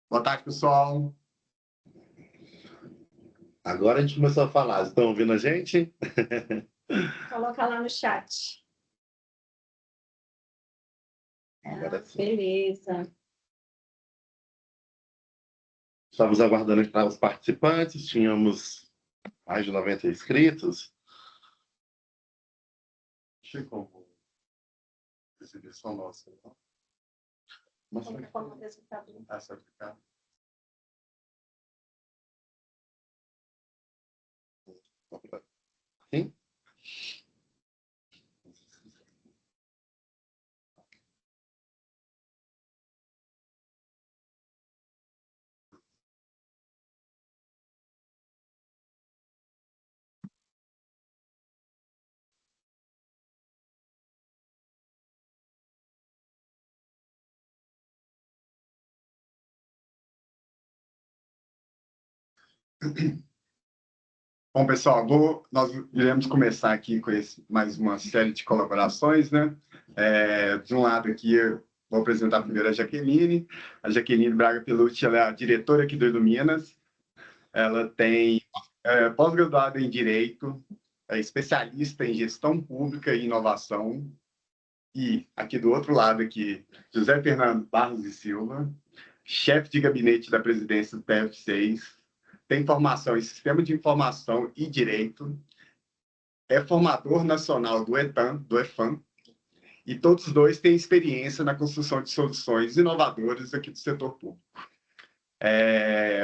Boa tarde, pessoal. Agora a gente começou a falar. Estão ouvindo a gente? Coloca lá no chat. Agora sim. Beleza. Estamos aguardando entrar os participantes. Tínhamos mais de 90 inscritos. Chegou a exibição nossa. Mas Como resultado. Essa ficar. sim? Bom, pessoal, nós iremos começar aqui com mais uma série de colaborações, né? De um lado aqui, eu vou apresentar primeiro a Jaqueline. A Jaqueline Braga Pelucci, ela é a diretora aqui do Iluminas. Ela tem pós-graduada em Direito, é especialista em Gestão Pública e Inovação. E aqui do outro lado, aqui, José Fernando Barros e Silva, chefe de gabinete da presidência do PF6, tem formação em Sistema de Informação e Direito, é formador nacional do EFAM, e todos os dois têm experiência na construção de soluções inovadoras aqui do setor público.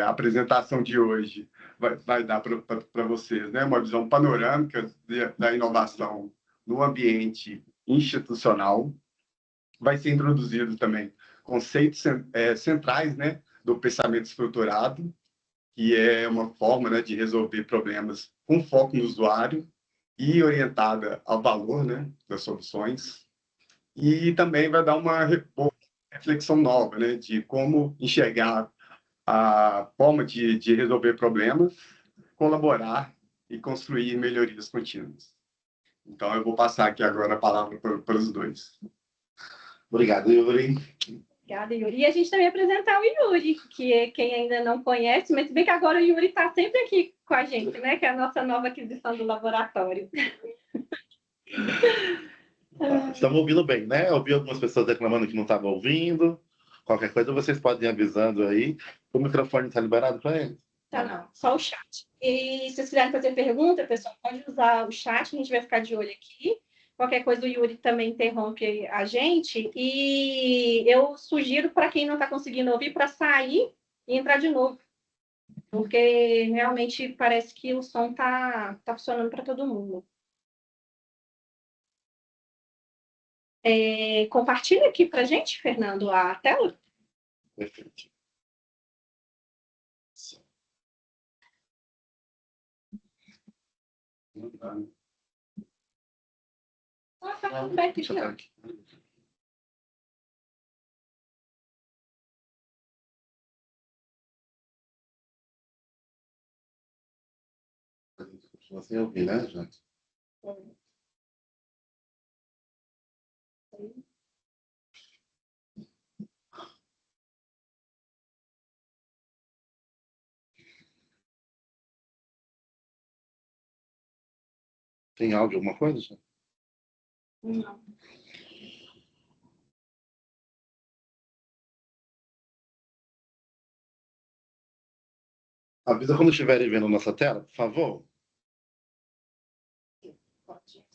A apresentação de hoje vai dar para vocês, né, uma visão panorâmica da inovação no ambiente institucional. Vai ser introduzido também conceitos centrais, né, do pensamento estruturado, que é uma forma, né, de resolver problemas com foco no usuário e orientada ao valor, né, das soluções. E também vai dar uma reflexão nova, né, de como enxergar a forma de resolver problemas, colaborar e construir melhorias contínuas. Então, eu vou passar aqui agora a palavra para os dois. Obrigado, Yuri. Obrigada, Yuri. E a gente também apresentar o Yuri, que é quem ainda não conhece, mas se bem que agora o Yuri está sempre aqui com a gente, né? Que é a nossa nova aquisição do laboratório. Estamos ouvindo bem, né? Eu ouvi algumas pessoas reclamando que não estavam ouvindo. Qualquer coisa, vocês podem ir avisando aí. O microfone está liberado para eles? Tá, não. Só o chat. E se vocês quiserem fazer pergunta, pessoal, pode usar o chat, a gente vai ficar de olho aqui. Qualquer coisa, o Yuri também interrompe a gente. E eu sugiro para quem não está conseguindo ouvir, para sair e entrar de novo. Porque realmente parece que o som tá funcionando para todo mundo. Compartilha aqui para a gente, Fernando, a tela. Perfeito. Tá aberto aqui. Continua sem ouvir, né, gente? Tem áudio, alguma coisa, gente? Não. Avisa quando estiverem vendo nossa tela, por favor. Pode.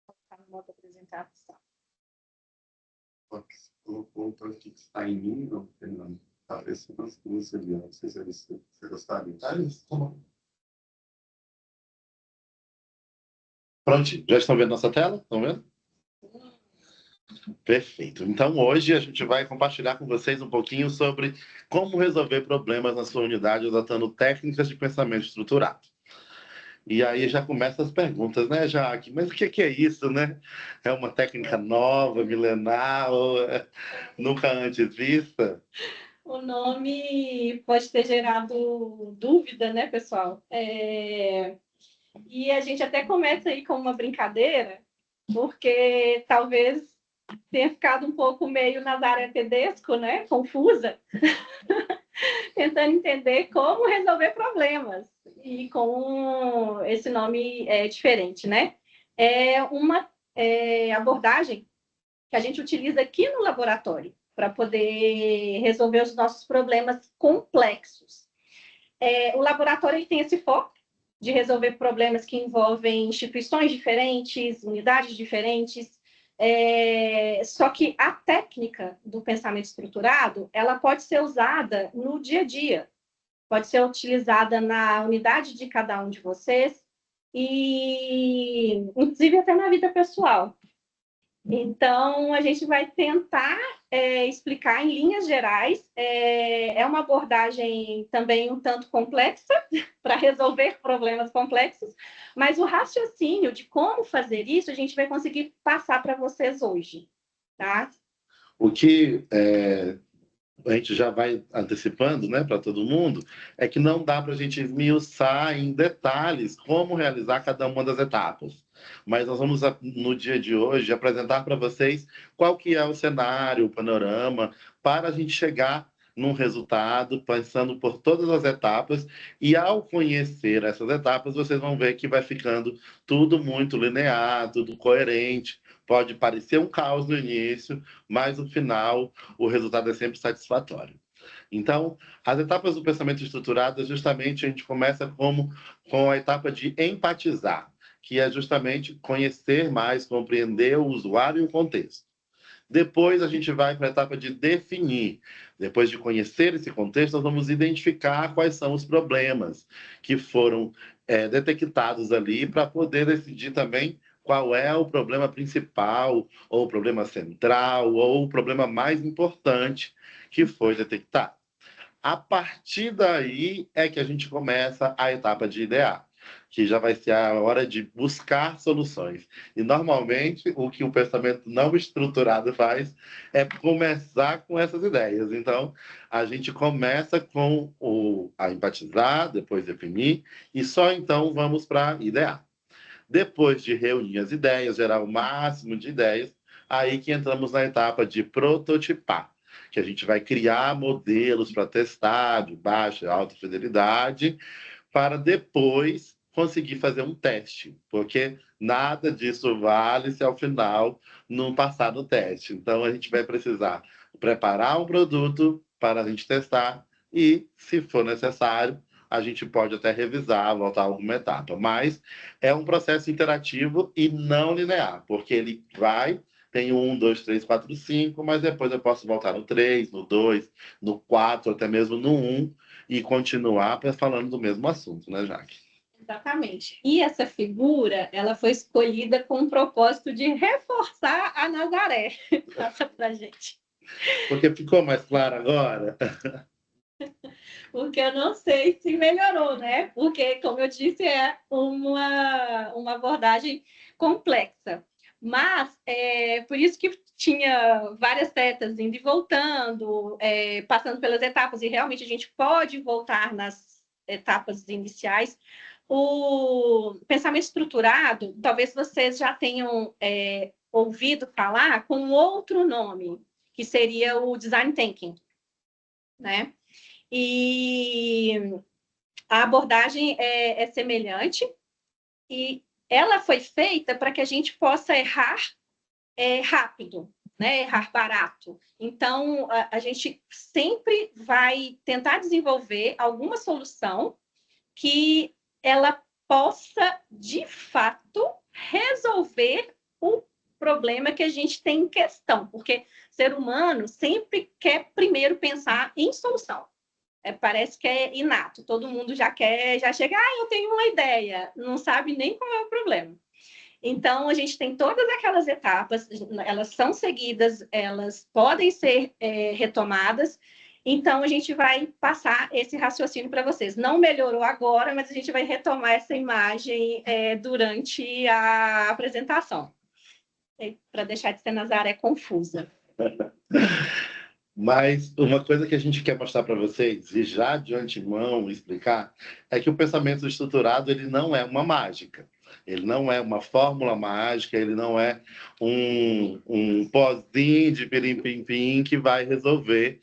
Colocar no modo apresentação. O ponto aqui que está em mim, não, Fernando. Está aparecendo as duas ali, não sei se você gostaria. Pronto, já estão vendo nossa tela? Estão vendo? Perfeito. Então, hoje a gente vai compartilhar com vocês um pouquinho sobre como resolver problemas na sua unidade usando técnicas de pensamento estruturado. E aí já começam as perguntas, né, Jaque? Mas o que é isso, né? É uma técnica nova, milenar, ou nunca antes vista? O nome pode ter gerado dúvida, né, pessoal? E a gente até começa aí com uma brincadeira, porque talvez tenha ficado um pouco meio Nazaré Tedesco, né? Confusa, tentando entender como resolver problemas. E com esse nome diferente, né? É uma abordagem que a gente utiliza aqui no laboratório para poder resolver os nossos problemas complexos. O laboratório ele tem esse foco de resolver problemas que envolvem instituições diferentes, unidades diferentes, só que a técnica do pensamento estruturado, ela pode ser usada no dia a dia, pode ser utilizada na unidade de cada um de vocês e, inclusive, até na vida pessoal. Então, a gente vai tentar explicar em linhas gerais. É uma abordagem também um tanto complexa para resolver problemas complexos, mas o raciocínio de como fazer isso a gente vai conseguir passar para vocês hoje, tá? O que a gente já vai antecipando, né, para todo mundo, é que não dá para a gente esmiuçar em detalhes como realizar cada uma das etapas. Mas nós vamos, no dia de hoje, apresentar para vocês qual que é o cenário, o panorama, para a gente chegar num resultado, passando por todas as etapas, e ao conhecer essas etapas, vocês vão ver que vai ficando tudo muito linear, tudo coerente. Pode parecer um caos no início, mas no final o resultado é sempre satisfatório. Então, as etapas do pensamento estruturado, justamente a gente começa com a etapa de empatizar, que é justamente conhecer mais, compreender o usuário e o contexto. Depois a gente vai para a etapa de definir. Depois de conhecer esse contexto, nós vamos identificar quais são os problemas que foram detectados ali para poder decidir também qual é o problema principal, ou o problema central, ou o problema mais importante que foi detectado. A partir daí é que a gente começa a etapa de idear, que já vai ser a hora de buscar soluções. E, normalmente, o que o pensamento não estruturado faz é começar com essas ideias. Então, a gente começa com a empatizar, depois definir, e só então vamos para idear. Depois de reunir as ideias, gerar o máximo de ideias, aí que entramos na etapa de prototipar, que a gente vai criar modelos para testar de baixa e alta fidelidade, para depois conseguir fazer um teste, porque nada disso vale se ao final não passar no teste. Então, a gente vai precisar preparar um produto para a gente testar e, se for necessário, a gente pode até revisar, voltar a alguma etapa. Mas é um processo interativo e não linear, porque ele tem o 1, 2, 3, 4, 5, mas depois eu posso voltar no 3, no 2, no 4, até mesmo no 1, e continuar falando do mesmo assunto, né, Jaque? Exatamente. E essa figura, ela foi escolhida com o propósito de reforçar a Nazaré. Passa pra gente. Porque ficou mais claro agora? Porque eu não sei se melhorou, né? Porque, como eu disse, é uma abordagem complexa. Mas, por isso que tinha várias setas indo e voltando, passando pelas etapas, e realmente a gente pode voltar nas etapas iniciais. O pensamento estruturado, talvez vocês já tenham ouvido falar com outro nome, que seria o design thinking, né? E a abordagem é semelhante e ela foi feita para que a gente possa errar rápido, né? Errar barato. Então, a gente sempre vai tentar desenvolver alguma solução que ela possa, de fato, resolver o problema que a gente tem em questão, porque ser humano sempre quer primeiro pensar em solução. Parece que é inato, todo mundo já chega, eu tenho uma ideia, não sabe nem qual é o problema. Então, a gente tem todas aquelas etapas, elas são seguidas, elas podem ser retomadas, então a gente vai passar esse raciocínio para vocês. Não melhorou agora, mas a gente vai retomar essa imagem durante a apresentação, para deixar de ser Nazaré confusa. Mas uma coisa que a gente quer mostrar para vocês, e já de antemão explicar, é que o pensamento estruturado ele não é uma mágica. Ele não é uma fórmula mágica, ele não é um pozinho de pirim-pim-pim que vai resolver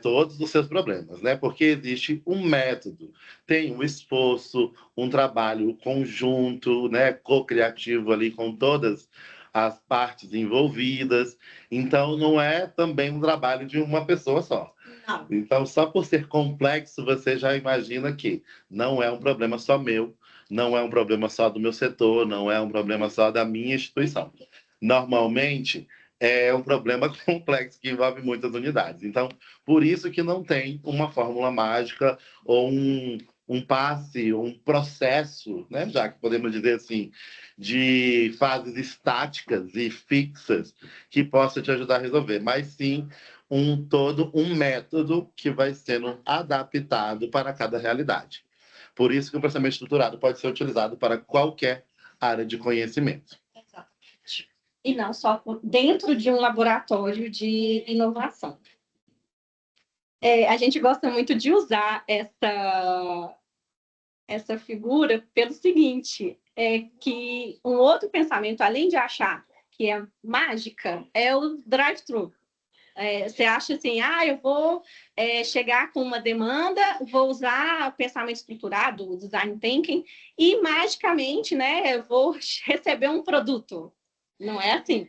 todos os seus problemas, né? Porque existe um método, tem um esforço, um trabalho conjunto, né? Co-criativo ali com todas as partes envolvidas. Então, não é também um trabalho de uma pessoa só. Não. Então, só por ser complexo, você já imagina que não é um problema só meu, não é um problema só do meu setor, não é um problema só da minha instituição. Normalmente, é um problema complexo que envolve muitas unidades. Então, por isso que não tem uma fórmula mágica ou um passe, um processo, né? Já que podemos dizer assim, de fases estáticas e fixas que possa te ajudar a resolver, mas sim um método que vai sendo adaptado para cada realidade. Por isso que o pensamento estruturado pode ser utilizado para qualquer área de conhecimento. Exatamente. E não só dentro de um laboratório de inovação. A gente gosta muito de usar essa figura pelo seguinte, que um outro pensamento, além de achar que é mágica, é o drive-thru. Você acha assim, eu vou chegar com uma demanda, vou usar o pensamento estruturado, o design thinking, e magicamente, né, eu vou receber um produto. Não é assim.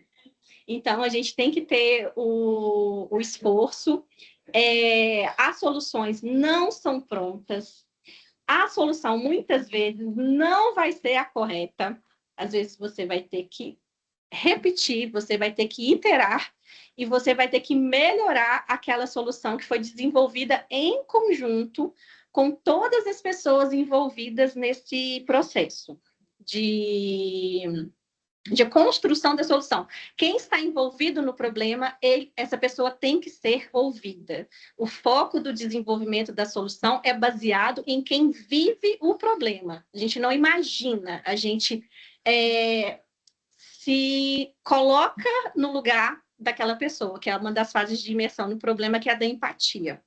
Então, a gente tem que ter o esforço. As soluções não são prontas. A solução, muitas vezes, não vai ser a correta. Às vezes, você vai ter que repetir, você vai ter que iterar e você vai ter que melhorar aquela solução que foi desenvolvida em conjunto com todas as pessoas envolvidas nesse processo de construção da solução. Quem está envolvido no problema, essa pessoa tem que ser ouvida. O foco do desenvolvimento da solução é baseado em quem vive o problema. A gente não imagina, a gente se coloca no lugar daquela pessoa, que é uma das fases de imersão no problema, que é a da empatia.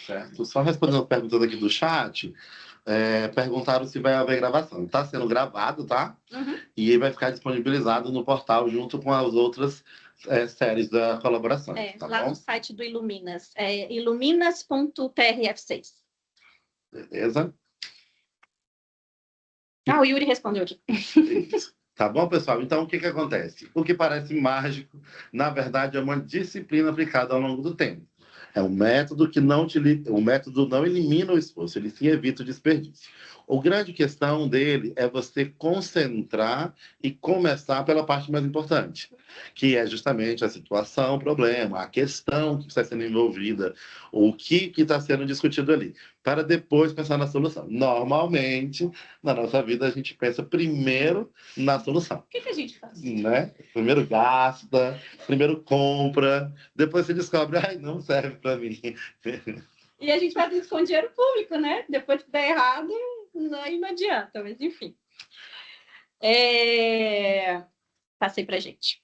Certo. Só respondendo a pergunta aqui do chat, perguntaram se vai haver gravação. Está sendo gravado, tá? Uhum. E vai ficar disponibilizado no portal junto com as outras séries da colaboração. Tá lá bom? no site do Iluminas, iluminas.prf6. Beleza? O Yuri respondeu aqui. Isso. Tá bom, pessoal? Então, o que acontece? O que parece mágico, na verdade, é uma disciplina aplicada ao longo do tempo. É um método que o método não elimina o esforço, ele sim evita o desperdício. A grande questão dele é você concentrar e começar pela parte mais importante, que é justamente a situação, o problema, a questão que está sendo envolvida, o que está sendo discutido ali, para depois pensar na solução. Normalmente, na nossa vida, a gente pensa primeiro na solução. O que a gente faz? Né? Primeiro gasta, primeiro compra, depois você descobre, não serve para mim. E a gente faz isso com dinheiro público, né? Depois que dá errado, não adianta, mas enfim. Passei para a gente.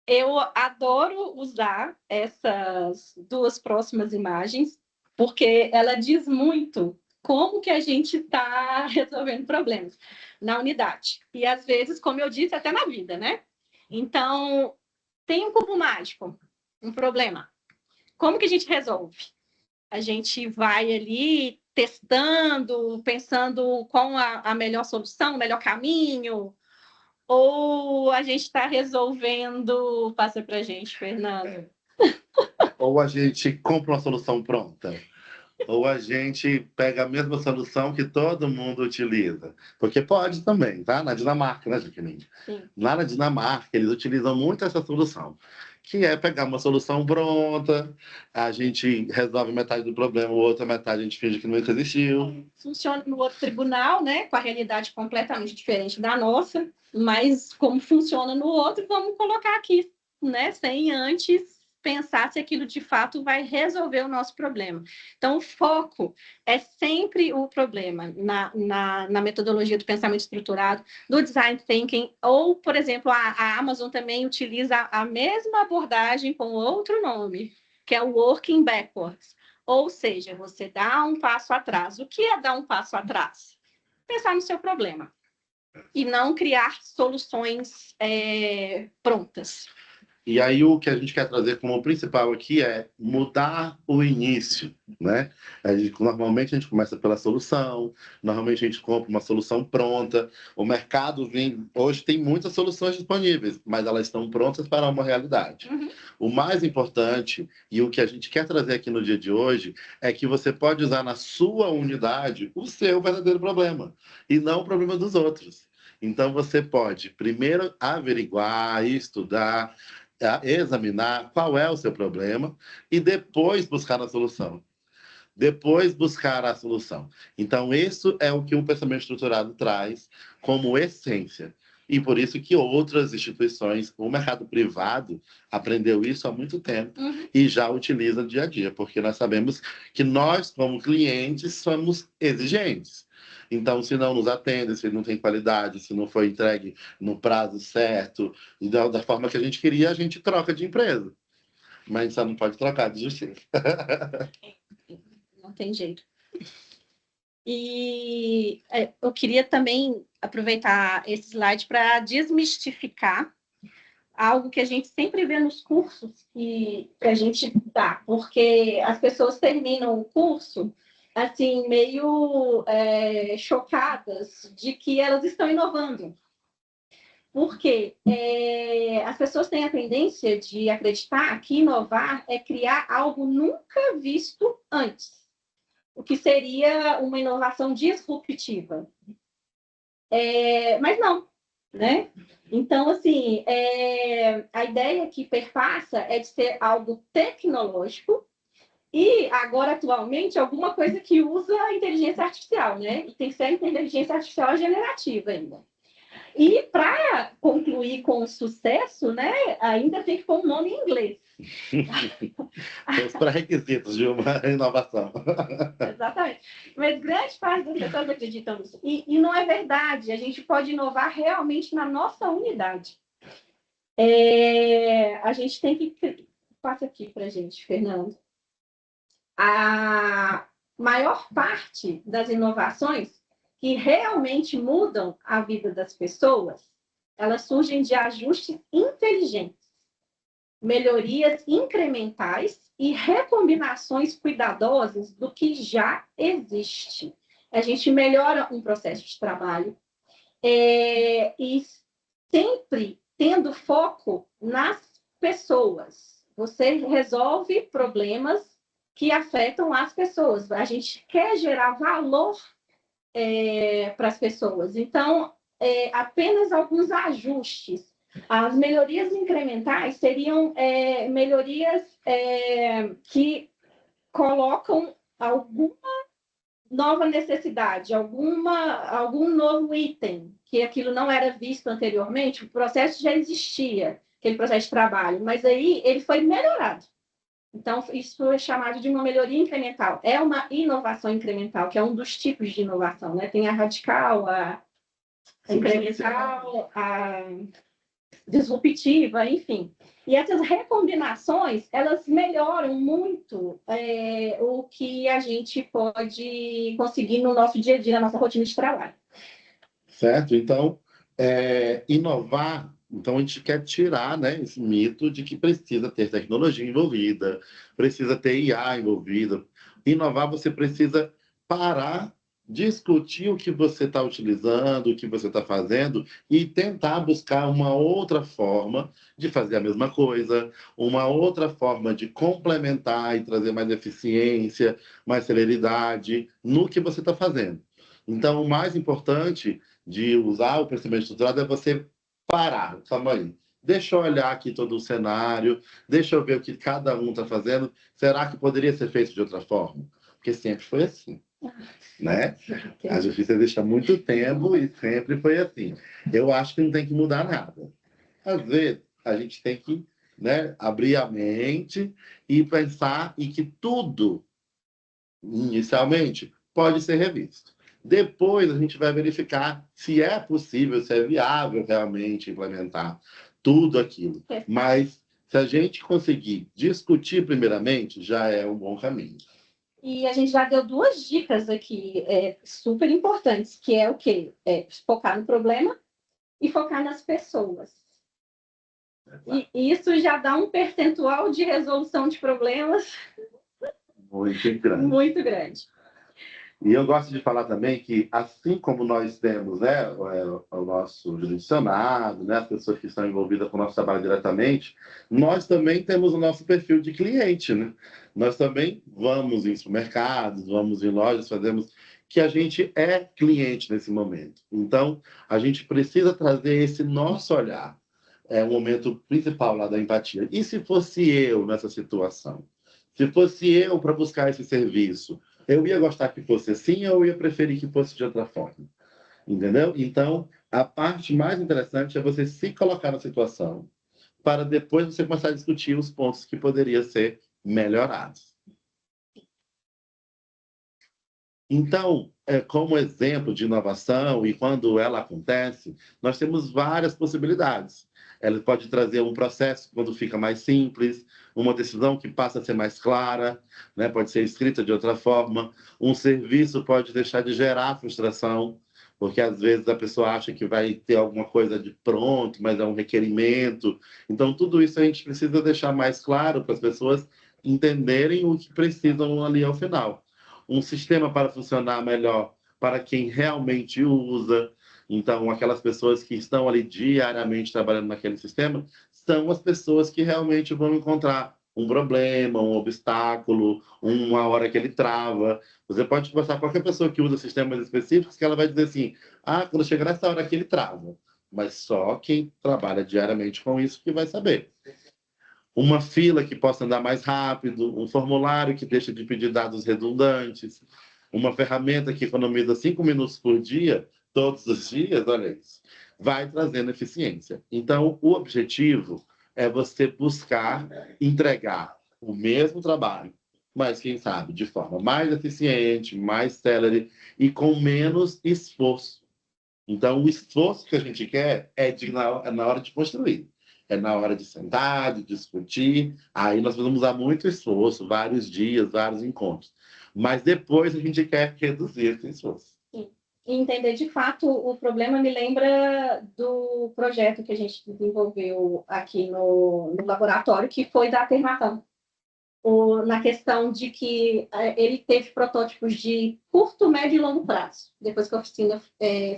Eu adoro usar essas duas próximas imagens, porque ela diz muito como que a gente está resolvendo problemas na unidade. E, às vezes, como eu disse, até na vida, né? Então, tem um cubo mágico, um problema. Como que a gente resolve? A gente vai ali testando, pensando qual a melhor solução, o melhor caminho, ou a gente está resolvendo... Passa para a gente, Fernando. Ou a gente compra uma solução pronta, ou a gente pega a mesma solução que todo mundo utiliza. Porque pode também, tá? Na Dinamarca, né, Jaqueline? Sim. Lá na Dinamarca, eles utilizam muito essa solução, que é pegar uma solução pronta, a gente resolve metade do problema, a outra metade a gente finge que nunca existiu. Funciona no outro tribunal, né? Com a realidade completamente diferente da nossa, mas como funciona no outro, vamos colocar aqui, né? Sem antes pensar se aquilo de fato vai resolver o nosso problema. Então, o foco é sempre o problema na metodologia do pensamento estruturado, do design thinking, ou, por exemplo, a Amazon também utiliza a mesma abordagem com outro nome, que é o working backwards. Ou seja, você dá um passo atrás. O que é dar um passo atrás? Pensar no seu problema. e não criar soluções prontas. E aí o que a gente quer trazer como principal aqui é mudar o início, né? Normalmente a gente começa pela solução, normalmente a gente compra uma solução pronta. O mercado hoje tem muitas soluções disponíveis, mas elas estão prontas para uma realidade. Uhum. O mais importante e o que a gente quer trazer aqui no dia de hoje é que você pode usar na sua unidade o seu verdadeiro problema e não o problema dos outros. Então você pode primeiro averiguar, estudar, examinar qual é o seu problema e depois buscar a solução. Depois buscar a solução. Então, isso é o que o pensamento estruturado traz como essência. E por isso que outras instituições, o mercado privado, aprendeu isso há muito tempo e já utiliza no dia a dia, porque nós sabemos que nós, como clientes, somos exigentes. Então, se não nos atende, se não tem qualidade, se não foi entregue no prazo certo, e da forma que a gente queria, a gente troca de empresa. Mas só não pode trocar de justiça. Não tem jeito. E eu queria também aproveitar esse slide para desmistificar algo que a gente sempre vê nos cursos que a gente dá, porque as pessoas terminam o curso assim, meio chocadas de que elas estão inovando. Porque as pessoas têm a tendência de acreditar que inovar é criar algo nunca visto antes, o que seria uma inovação disruptiva. Mas não, né? Então, assim, a ideia que perpassa é de ser algo tecnológico e, agora, atualmente, alguma coisa que usa a inteligência artificial, né? E tem que ser a inteligência artificial generativa ainda. E, para concluir com sucesso, né, ainda tem que pôr um nome em inglês. Os pré-requisitos de uma inovação. Exatamente. Mas grande parte das pessoas acreditam nisso. E não é verdade. A gente pode inovar realmente na nossa unidade. A gente tem que... Passa aqui para a gente, Fernando. A maior parte das inovações que realmente mudam a vida das pessoas, elas surgem de ajustes inteligentes, melhorias incrementais e recombinações cuidadosas do que já existe. A gente melhora um processo de trabalho e sempre tendo foco nas pessoas. Você resolve problemas que afetam as pessoas. A gente quer gerar valor para as pessoas. Então, apenas alguns ajustes. As melhorias incrementais seriam melhorias que colocam alguma nova necessidade, algum novo item, que aquilo não era visto anteriormente, o processo já existia, aquele processo de trabalho, mas aí ele foi melhorado. Então, isso é chamado de uma melhoria incremental. É uma inovação incremental, que é um dos tipos de inovação, né? Tem a radical, a incremental, a disruptiva, enfim. E essas recombinações, elas melhoram muito o que a gente pode conseguir no nosso dia a dia, na nossa rotina de trabalho. Certo? Então, inovar, então a gente quer tirar, né, esse mito de que precisa ter tecnologia envolvida, precisa ter IA envolvida. Inovar, você precisa parar, discutir o que você está utilizando, o que você está fazendo e tentar buscar uma outra forma de fazer a mesma coisa, uma outra forma de complementar e trazer mais eficiência, mais celeridade no que você está fazendo. Então, o mais importante de usar o pensamento estruturado é você parar, calma aí. Deixa eu olhar aqui todo o cenário, deixa eu ver o que cada um está fazendo. Será que poderia ser feito de outra forma? Porque sempre foi assim, né? A justiça existe há muito tempo e sempre foi assim. Eu acho que não tem que mudar nada. Às vezes, a gente tem que, né, abrir a mente e pensar em que tudo, inicialmente, pode ser revisto. Depois a gente vai verificar se é possível, se é viável realmente implementar tudo aquilo. Mas se a gente conseguir discutir primeiramente, já é um bom caminho. E a gente já deu 2 dicas aqui, super importantes, que é o quê? Focar no problema e focar nas pessoas. E isso já dá um percentual de resolução de problemas Muito grande. muito grande. E eu gosto de falar também que, assim como nós temos, né, o nosso jurisdicionado, né, as pessoas que estão envolvidas com o nosso trabalho diretamente, nós também temos o nosso perfil de cliente, né? Nós também vamos em supermercados, vamos em lojas, fazemos que a gente é cliente nesse momento. Então, a gente precisa trazer esse nosso olhar. É o momento principal lá da empatia. E se fosse eu nessa situação? Se fosse eu para buscar esse serviço, eu ia gostar que fosse assim ou eu ia preferir que fosse de outra forma? Entendeu? Então, a parte mais interessante é você se colocar na situação para depois você começar a discutir os pontos que poderiam ser melhorados. Então, como exemplo de inovação, e quando ela acontece, nós temos várias possibilidades. Ela pode trazer um processo quando fica mais simples, uma decisão que passa a ser mais clara, né? Pode ser escrita de outra forma. Um serviço pode deixar de gerar frustração, porque às vezes a pessoa acha que vai ter alguma coisa de pronto, mas é um requerimento. Então, tudo isso a gente precisa deixar mais claro para as pessoas entenderem o que precisam ali ao final. Um sistema para funcionar melhor para quem realmente usa. Então, aquelas pessoas que estão ali diariamente trabalhando naquele sistema são as pessoas que realmente vão encontrar um problema, um obstáculo, uma hora que ele trava. Você pode conversar com qualquer pessoa que usa sistemas específicos que ela vai dizer assim, quando chegar nessa hora aqui ele trava. Mas só quem trabalha diariamente com isso que vai saber. Uma fila que possa andar mais rápido, um formulário que deixa de pedir dados redundantes, uma ferramenta que economiza 5 minutos por dia, todos os dias, olha isso, vai trazendo eficiência. Então, o objetivo é você buscar entregar o mesmo trabalho, mas, quem sabe, de forma mais eficiente, mais célere e com menos esforço. Então, o esforço que a gente quer é na hora de construir. É na hora de sentar, de discutir. Aí nós vamos usar muito esforço, vários dias, vários encontros. Mas depois a gente quer reduzir esse esforço. Sim. E entender de fato o problema me lembra do projeto que a gente desenvolveu aqui no laboratório, que foi da afirmação. Na questão de que ele teve protótipos de curto, médio e longo prazo, depois que a oficina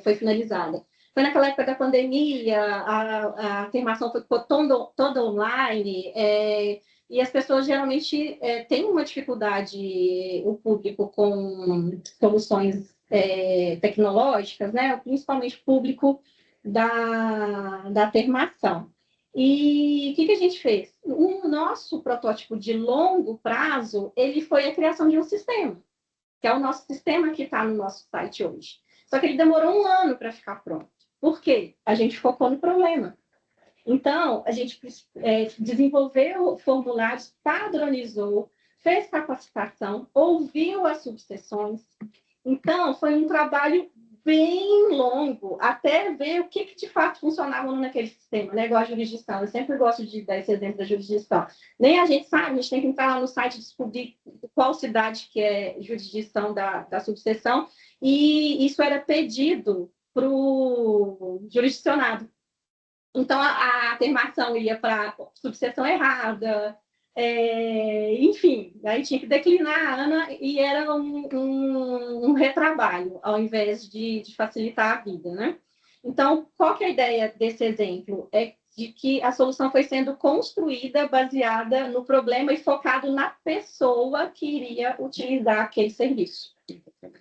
foi finalizada. Foi naquela época da pandemia, a afirmação ficou toda online, e as pessoas geralmente têm uma dificuldade, o público, com soluções tecnológicas, né? Principalmente o público da afirmação. E o que a gente fez? O nosso protótipo de longo prazo, ele foi a criação de um sistema, que é o nosso sistema que está no nosso site hoje. Só que ele demorou 1 ano para ficar pronto. Por quê? A gente focou no problema. Então, a gente desenvolveu formulários, padronizou, fez capacitação, ouviu as subseções. Então, foi um trabalho bem longo, até ver o que de fato funcionava naquele sistema, né? Igual a jurisdição. Eu sempre gosto de dar esse exemplo da jurisdição. Nem a gente sabe, a gente tem que entrar lá no site e descobrir qual cidade que é jurisdição da subseção, e isso era pedido para o jurisdicionado. Então, a afirmação ia para a subseção errada, enfim, aí tinha que declinar a Ana e era um retrabalho, ao invés de facilitar a vida, né? Então, qual que é a ideia desse exemplo? É de que a solução foi sendo construída baseada no problema e focado na pessoa que iria utilizar aquele serviço.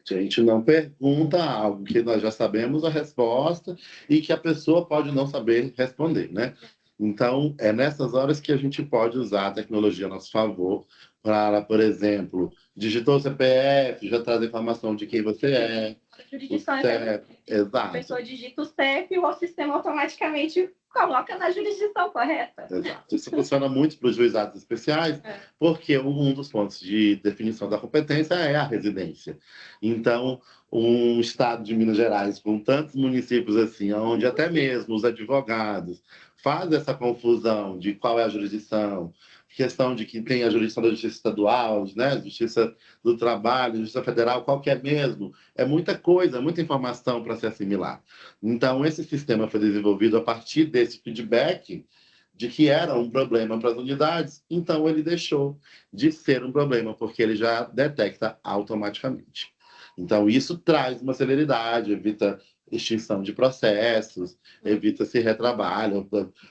A gente não pergunta algo que nós já sabemos a resposta e que a pessoa pode não saber responder, né? Então, é nessas horas que a gente pode usar a tecnologia a nosso favor para, por exemplo, digitou o CPF, já traz a informação de quem você é. Jurisdição Exato. A pessoa digita o CEP e o sistema automaticamente coloca na jurisdição correta. Exato. Isso funciona muito para os juizados especiais, porque um dos pontos de definição da competência é a residência. Então, um estado de Minas Gerais com tantos municípios assim, onde até mesmo os advogados fazem essa confusão de qual é a jurisdição, questão de que tem a jurisdição da Justiça Estadual, né? Justiça do Trabalho, Justiça Federal, qual que é mesmo? É muita coisa, muita informação para se assimilar. Então, esse sistema foi desenvolvido a partir desse feedback de que era um problema para as unidades, então ele deixou de ser um problema, porque ele já detecta automaticamente. Então, isso traz uma celeridade, evita extinção de processos, evita-se retrabalho,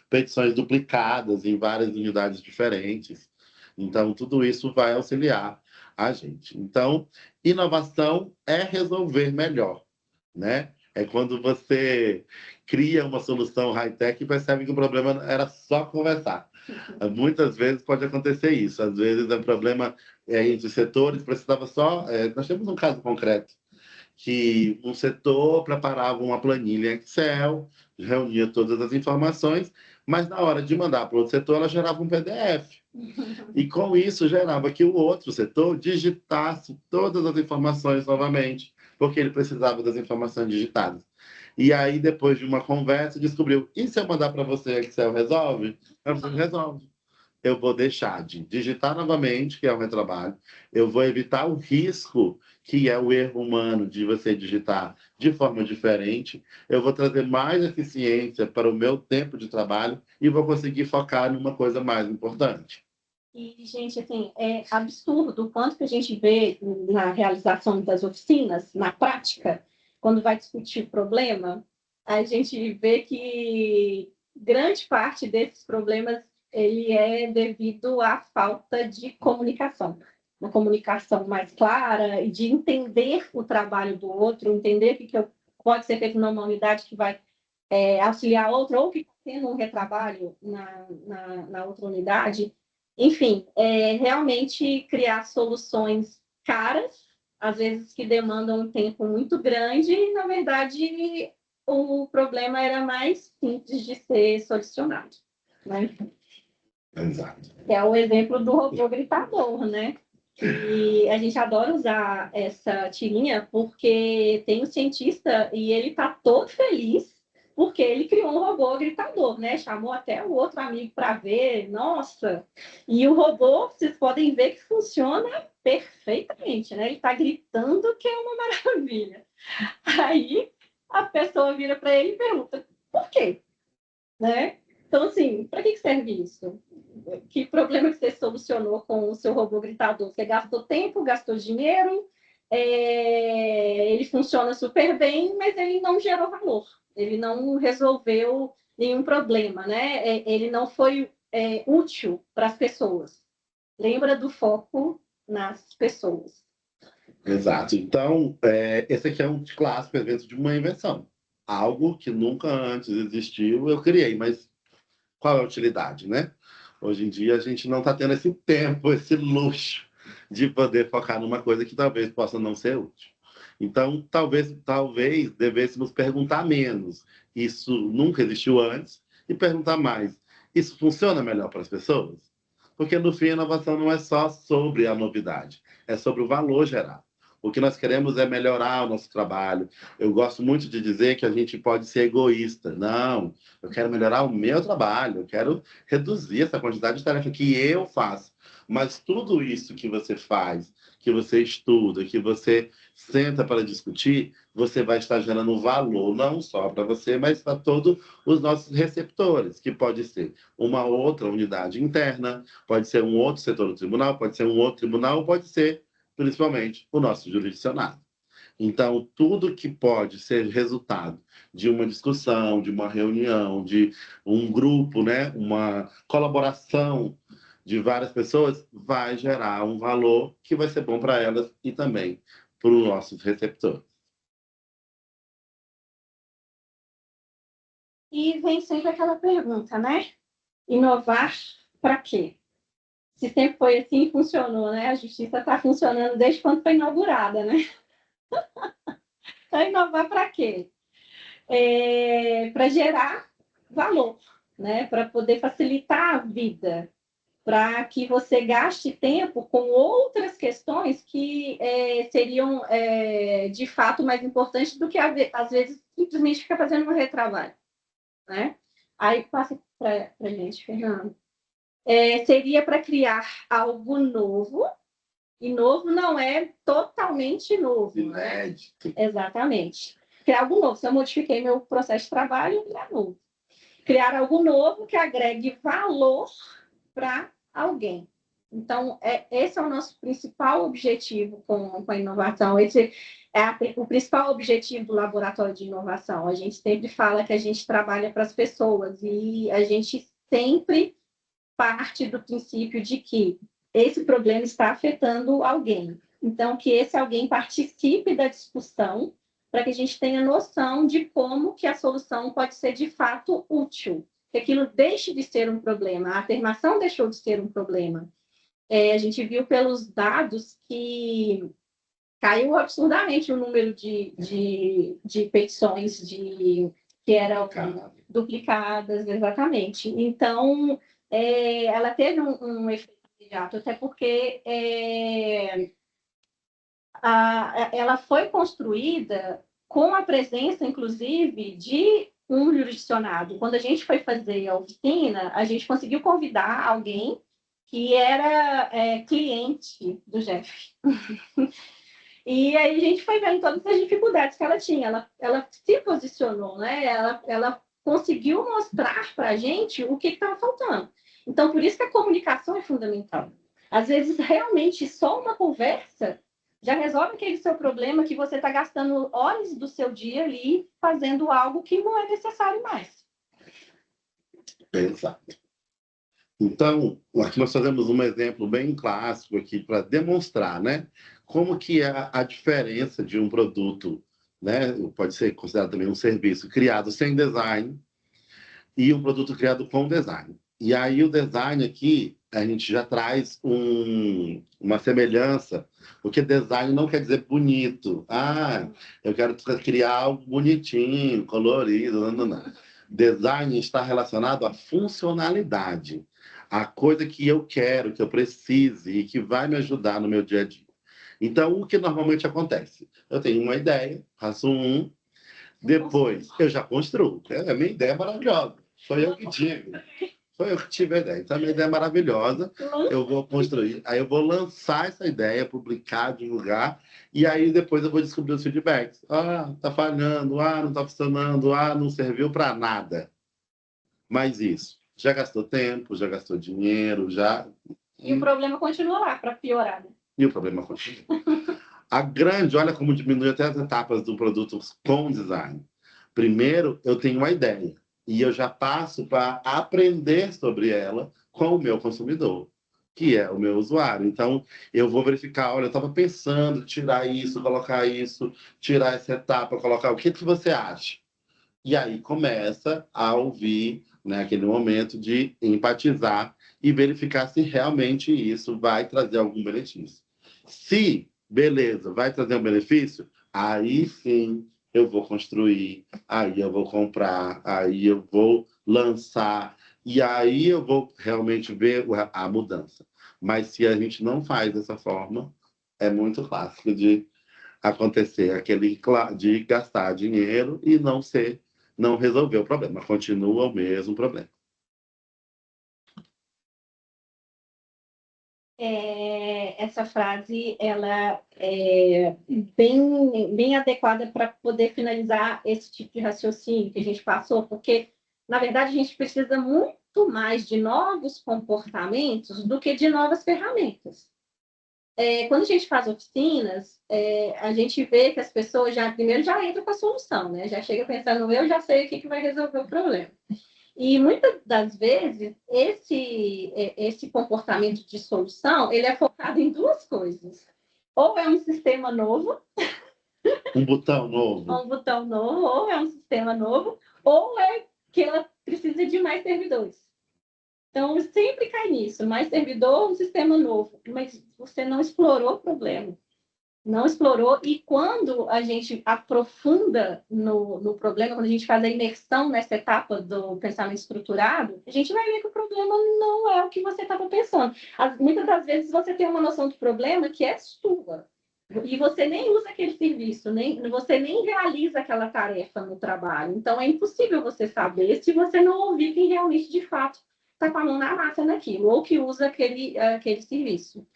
petições duplicadas em várias unidades diferentes. Então, tudo isso vai auxiliar a gente. Então, inovação é resolver melhor, né? É quando você cria uma solução high-tech e percebe que o problema era só conversar. Muitas vezes pode acontecer isso. Às vezes o problema entre os setores precisava só... nós temos um caso concreto que um setor preparava uma planilha Excel, reunia todas as informações, mas na hora de mandar para o outro setor, ela gerava um PDF. E com isso gerava que o outro setor digitasse todas as informações novamente, porque ele precisava das informações digitadas. E aí, depois de uma conversa, descobriu: e se eu mandar para você Excel, resolve? Eu falei: resolve. Eu vou deixar de digitar novamente, que é o retrabalho. Eu vou evitar o risco, que é o erro humano de você digitar de forma diferente. Eu vou trazer mais eficiência para o meu tempo de trabalho e vou conseguir focar numa coisa mais importante. E, gente, assim, é absurdo o quanto que a gente vê na realização das oficinas, na prática, quando vai discutir o problema, a gente vê que grande parte desses problemas ele é devido à falta de comunicação. Uma comunicação mais clara e de entender o trabalho do outro, entender que pode ser feito numa unidade que vai auxiliar a outra, ou que está tendo um retrabalho na outra unidade. Enfim, realmente criar soluções caras, às vezes que demandam um tempo muito grande, e, na verdade, o problema era mais simples de ser solucionado, né? Exato. É o exemplo do robô gritador, né? E a gente adora usar essa tirinha porque tem um cientista e ele está todo feliz porque ele criou um robô gritador, né? Chamou até o outro amigo para ver, nossa! E o robô, vocês podem ver que funciona perfeitamente, né? Ele está gritando que é uma maravilha. Aí a pessoa vira para ele e pergunta, por quê? Né? Então, assim, para que serve isso? Que problema que você solucionou com o seu robô gritador? Você gastou tempo, gastou dinheiro, ele funciona super bem, mas ele não gerou valor. Ele não resolveu nenhum problema, né? Ele não foi útil para as pessoas. Lembra do foco nas pessoas. Exato. Então, esse aqui é um clássico evento de uma invenção. Algo que nunca antes existiu, eu criei, mas qual é a utilidade, né? Hoje em dia a gente não está tendo esse tempo, esse luxo de poder focar numa coisa que talvez possa não ser útil. Então, talvez devêssemos perguntar menos. Isso nunca existiu antes, e perguntar mais. Isso funciona melhor para as pessoas? Porque, no fim, a inovação não é só sobre a novidade, é sobre o valor gerado. O que nós queremos é melhorar o nosso trabalho. Eu gosto muito de dizer que a gente pode ser egoísta. Não, eu quero melhorar o meu trabalho, eu quero reduzir essa quantidade de tarefa que eu faço. Mas tudo isso que você faz, que você estuda, que você senta para discutir, você vai estar gerando valor não só para você, mas para todos os nossos receptores, que pode ser uma outra unidade interna, pode ser um outro setor do tribunal, pode ser um outro tribunal, pode ser principalmente o nosso jurisdicionado. Então, tudo que pode ser resultado de uma discussão, de uma reunião, de um grupo, né, uma colaboração de várias pessoas, vai gerar um valor que vai ser bom para elas e também para os nossos receptores. E vem sempre aquela pergunta, né? Inovar para quê? Se sempre foi assim, funcionou, né? A justiça está funcionando desde quando foi inaugurada, né? Então, inovar para quê? Para gerar valor, né? Para poder facilitar a vida, para que você gaste tempo com outras questões que seriam, de fato, mais importantes do que, às vezes, simplesmente ficar fazendo um retrabalho, né? Aí, passa para a gente, Fernando. seria para criar algo novo, e novo não é totalmente novo. Inédito. Né? Exatamente. Criar algo novo. Se eu modifiquei meu processo de trabalho, criar novo. Criar algo novo que agregue valor para alguém. Então, esse é o nosso principal objetivo com a inovação. Esse o principal objetivo do laboratório de inovação. A gente sempre fala que a gente trabalha para as pessoas e a gente sempre parte do princípio de que esse problema está afetando alguém. Então, que esse alguém participe da discussão para que a gente tenha noção de como que a solução pode ser de fato útil, que aquilo deixe de ser um problema, a afirmação deixou de ser um problema. A gente viu pelos dados que caiu absurdamente o número de petições que eram duplicadas, exatamente. Então, ela teve um efeito imediato, até porque ela foi construída com a presença, inclusive, de um jurisdicionado. Quando a gente foi fazer a oficina, a gente conseguiu convidar alguém que era cliente do Jeff. E aí a gente foi vendo todas as dificuldades que ela tinha. Ela se posicionou, né? Ela conseguiu mostrar para a gente o que estava faltando. Então, por isso que a comunicação é fundamental. Às vezes, realmente, só uma conversa já resolve aquele seu problema que você está gastando horas do seu dia ali fazendo algo que não é necessário mais. Exato. Então, aqui nós fazemos um exemplo bem clássico aqui para demonstrar, né, como que é a diferença de um produto, né, pode ser considerado também um serviço criado sem design e um produto criado com design. E aí o design aqui, a gente já traz uma semelhança, porque design não quer dizer bonito. Eu quero criar algo bonitinho, colorido, não. Design está relacionado à funcionalidade, a coisa que eu quero, que eu precise e que vai me ajudar no meu dia a dia. Então, o que normalmente acontece? Eu tenho uma ideia, faço depois eu já construo. A minha ideia é maravilhosa. Sou eu que tive. Sou eu que tive a ideia. Então, a minha ideia é maravilhosa. Eu vou construir. Aí eu vou lançar essa ideia, publicar, divulgar. E aí depois eu vou descobrir os feedbacks. Tá falhando. Não tá funcionando. Não serviu para nada. Mas isso. Já gastou tempo, já gastou dinheiro, já... E o problema continua lá, para piorar. Né? E o problema continua. Olha como diminui até as etapas do produto com design. Primeiro, eu tenho uma ideia. E eu já passo para aprender sobre ela com o meu consumidor, que é o meu usuário. Então, eu vou verificar, olha, eu estava pensando tirar isso, colocar isso, tirar essa etapa, colocar o que você acha? E aí começa a ouvir, né, aquele momento de empatizar e verificar se realmente isso vai trazer algum benefício. Se, beleza, vai trazer um benefício, aí sim eu vou construir, aí eu vou comprar, aí eu vou lançar, e aí eu vou realmente ver a mudança. Mas se a gente não faz dessa forma, é muito clássico de acontecer aquele de gastar dinheiro e não resolver o problema, continua o mesmo problema. Essa frase ela é bem adequada para poder finalizar esse tipo de raciocínio que a gente passou, porque, na verdade, a gente precisa muito mais de novos comportamentos do que de novas ferramentas. Quando a gente faz oficinas, a gente vê que as pessoas primeiro já entram com a solução, né? Já chega pensando, eu já sei o que vai resolver o problema. E muitas das vezes, esse comportamento de solução, ele é focado em duas coisas. Ou é um sistema novo. Um botão novo. Ou é um sistema novo, ou é que ela precisa de mais servidores. Então, sempre cai nisso, mais servidor, um sistema novo. Mas você não explorou o problema. Não explorou, e quando a gente aprofunda no problema, quando a gente faz a imersão nessa etapa do pensamento estruturado, a gente vai ver que o problema não é o que você estava pensando. Muitas das vezes você tem uma noção do problema que é sua, e você nem usa aquele serviço, você nem realiza aquela tarefa no trabalho. Então, é impossível você saber se você não ouvir quem realmente, de fato, está com a mão na massa naquilo, ou que usa aquele serviço.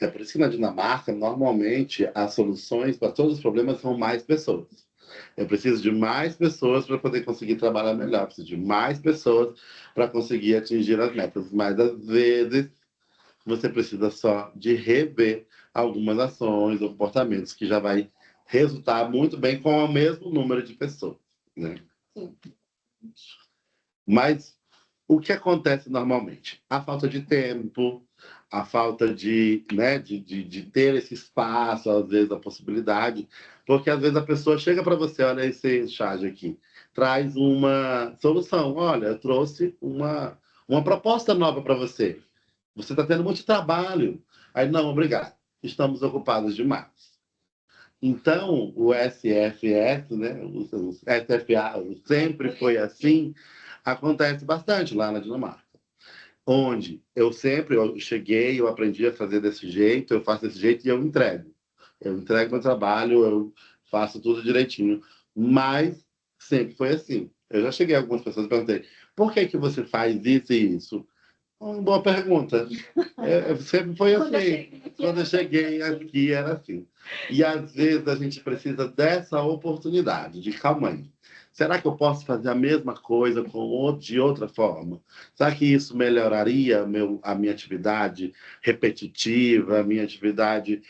É por isso que na Dinamarca, normalmente, as soluções para todos os problemas são mais pessoas. Eu preciso de mais pessoas para poder conseguir trabalhar melhor. Eu preciso de mais pessoas para conseguir atingir as metas. Mas, às vezes, você precisa só de rever algumas ações ou comportamentos que já vai resultar muito bem com o mesmo número de pessoas, né? Sim. Mas o que acontece normalmente? A falta de tempo, a falta de ter esse espaço, às vezes a possibilidade, porque às vezes a pessoa chega para você, olha esse charge aqui, traz uma solução, olha, eu trouxe uma proposta nova para você. Você está tendo muito trabalho. Aí, não, obrigado. Estamos ocupados demais. Então, o SFS, né, o SFA, sempre foi assim, acontece bastante lá na Dinamarca. Onde eu cheguei, eu aprendi a fazer desse jeito, eu faço desse jeito e eu entrego. Eu entrego meu trabalho, eu faço tudo direitinho. Mas sempre foi assim. Eu já cheguei a algumas pessoas e perguntei, por que que você faz isso e isso? Uma boa pergunta. Sempre foi assim. Quando eu cheguei aqui era assim. E às vezes a gente precisa dessa oportunidade de calma aí. Será que eu posso fazer a mesma coisa de outra forma? Será que isso melhoraria a minha atividade repetitiva, a minha atividade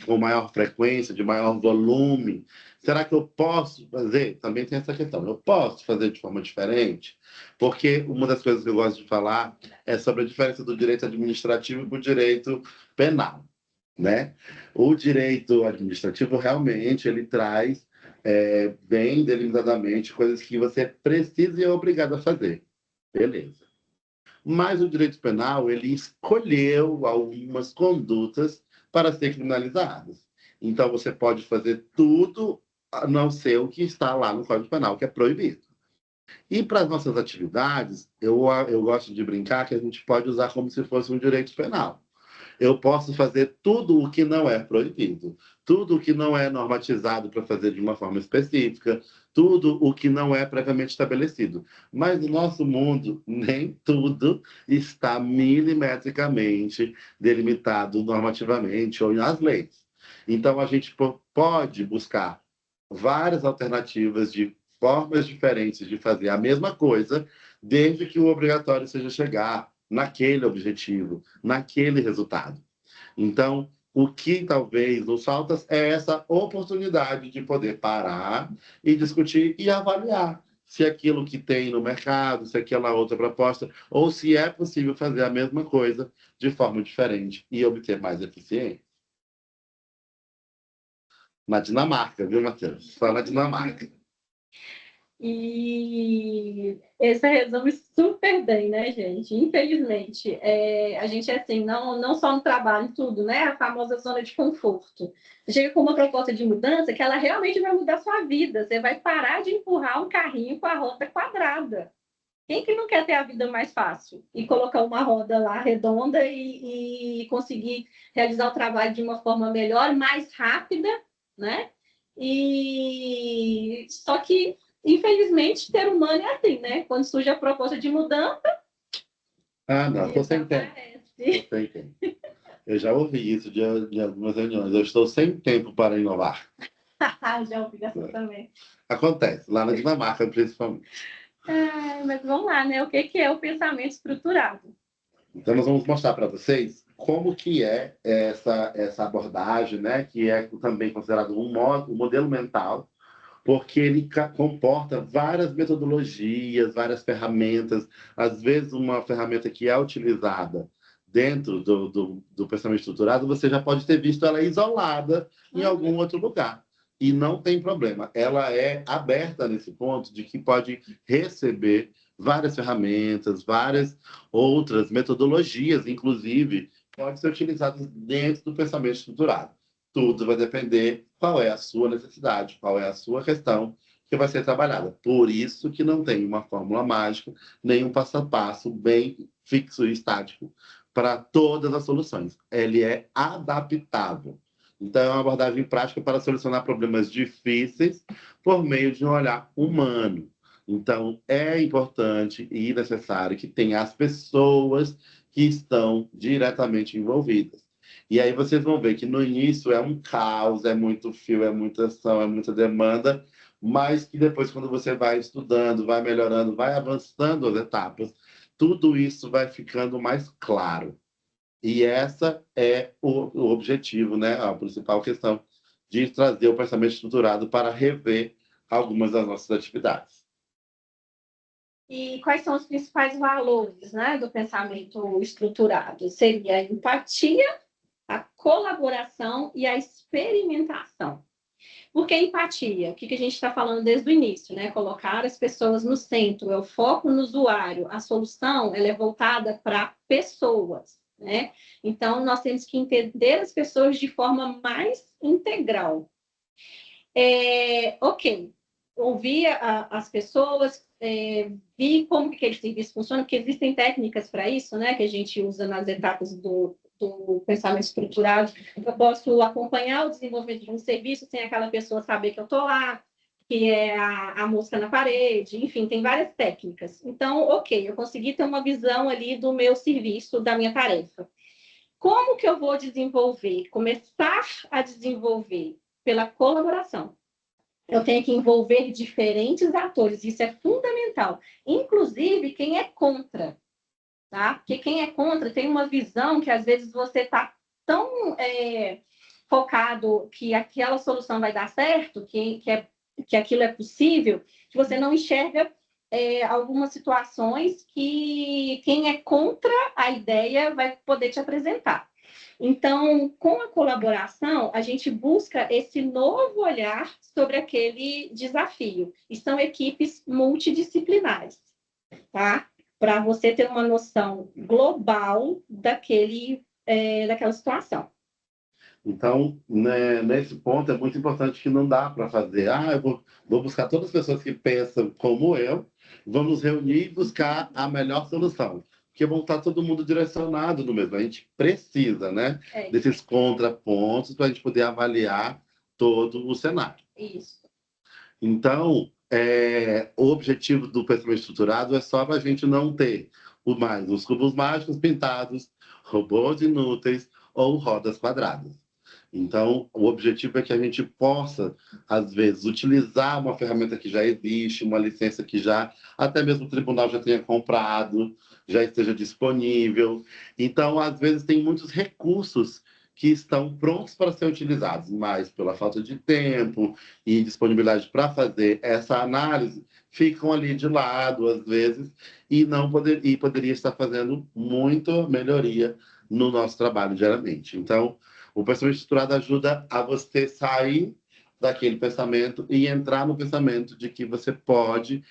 com maior frequência, de maior volume? Será que eu posso fazer? Também tem essa questão. Eu posso fazer de forma diferente? Porque uma das coisas que eu gosto de falar é sobre a diferença do direito administrativo para o direito penal, né? O direito administrativo realmente ele traz bem delimitadamente coisas que você precisa e é obrigado a fazer, beleza? Mas o direito penal ele escolheu algumas condutas para ser criminalizadas. Então você pode fazer tudo a não ser o que está lá no Código Penal, que é proibido. E para as nossas atividades, eu gosto de brincar que a gente pode usar como se fosse um direito penal. Eu posso fazer tudo o que não é proibido, tudo o que não é normatizado para fazer de uma forma específica, tudo o que não é previamente estabelecido. Mas no nosso mundo, nem tudo está milimetricamente delimitado normativamente ou nas leis. Então, a gente pode buscar várias alternativas de formas diferentes de fazer a mesma coisa, desde que o obrigatório seja chegar naquele objetivo, naquele resultado. Então, o que talvez nos falta é essa oportunidade de poder parar e discutir e avaliar se aquilo que tem no mercado, se aquela outra proposta, ou se é possível fazer a mesma coisa de forma diferente e obter mais eficiência. Na Dinamarca, viu, Matheus? Só na Dinamarca. E esse resume super bem, né, gente? Infelizmente, a gente é assim, não só no trabalho, tudo, né? A famosa zona de conforto. Você chega com uma proposta de mudança que ela realmente vai mudar a sua vida. Você vai parar de empurrar um carrinho com a roda quadrada. Quem que não quer ter a vida mais fácil? E colocar uma roda lá redonda e conseguir realizar o trabalho de uma forma melhor, mais rápida, né? E só que infelizmente, ser humano é assim, né? Quando surge a proposta de mudança. Ah, não, estou sem tempo. Estou sem tempo. Eu já ouvi isso de algumas reuniões. Eu estou sem tempo para inovar. Já ouvi essa também. Acontece, lá na Dinamarca, principalmente. Mas vamos lá, né? O que é o pensamento estruturado? Então, nós vamos mostrar para vocês como que é essa abordagem, né? Que é também considerado um modelo mental, porque ele comporta várias metodologias, várias ferramentas. Às vezes, uma ferramenta que é utilizada dentro do pensamento estruturado, você já pode ter visto ela isolada em algum outro lugar. E não tem problema. Ela é aberta nesse ponto de que pode receber várias ferramentas, várias outras metodologias, inclusive, pode ser utilizadas dentro do pensamento estruturado. Tudo vai depender qual é a sua necessidade, qual é a sua questão que vai ser trabalhada. Por isso que não tem uma fórmula mágica, nem um passo a passo bem fixo e estático para todas as soluções. Ele é adaptável. Então, é uma abordagem prática para solucionar problemas difíceis por meio de um olhar humano. Então, é importante e necessário que tenha as pessoas que estão diretamente envolvidas. E aí vocês vão ver que no início é um caos, é muito fio, é muita ação, é muita demanda, mas que depois, quando você vai estudando, vai melhorando, vai avançando as etapas, tudo isso vai ficando mais claro. E essa é o objetivo, né? A principal questão de trazer o pensamento estruturado para rever algumas das nossas atividades. E quais são os principais valores, né, do pensamento estruturado? Seria a empatia, a colaboração e a experimentação. Por que empatia? O que a gente está falando desde o início, né? Colocar as pessoas no centro, é o foco no usuário. A solução ela é voltada para pessoas, né? Então, nós temos que entender as pessoas de forma mais integral. Ok, ouvir as pessoas, vi como que aquele serviço funciona, porque existem técnicas para isso, né? Que a gente usa nas etapas do pensamento estruturado. Eu posso acompanhar o desenvolvimento de um serviço sem aquela pessoa saber que eu estou lá, que é a mosca na parede, enfim, tem várias técnicas. Então, ok, eu consegui ter uma visão ali do meu serviço, da minha tarefa. Como que eu vou desenvolver? Começar a desenvolver pela colaboração. Eu tenho que envolver diferentes atores, isso é fundamental. Inclusive, quem é contra. Tá? Porque quem é contra tem uma visão que às vezes você está tão focado que aquela solução vai dar certo, que aquilo é possível, que você não enxerga algumas situações que quem é contra a ideia vai poder te apresentar. Então, com a colaboração, a gente busca esse novo olhar sobre aquele desafio. E são equipes multidisciplinares, tá? Para você ter uma noção global daquela situação. Então, né, nesse ponto, é muito importante que não dá para fazer. Eu vou buscar todas as pessoas que pensam como eu, vamos reunir e buscar a melhor solução. Porque vão estar todo mundo direcionado no mesmo. A gente precisa, né, desses contrapontos para a gente poder avaliar todo o cenário. Isso. Então, o objetivo do pensamento estruturado é só para a gente não ter os cubos mágicos pintados, robôs inúteis ou rodas quadradas. Então, o objetivo é que a gente possa, às vezes, utilizar uma ferramenta que já existe, uma licença que já, até mesmo o tribunal já tenha comprado, já esteja disponível. Então, às vezes, tem muitos recursos que estão prontos para ser utilizados, mas pela falta de tempo e disponibilidade para fazer essa análise, ficam ali de lado, às vezes, e poderia estar fazendo muita melhoria no nosso trabalho diariamente. Então, o pensamento estruturado ajuda a você sair daquele pensamento e entrar no pensamento de que você pode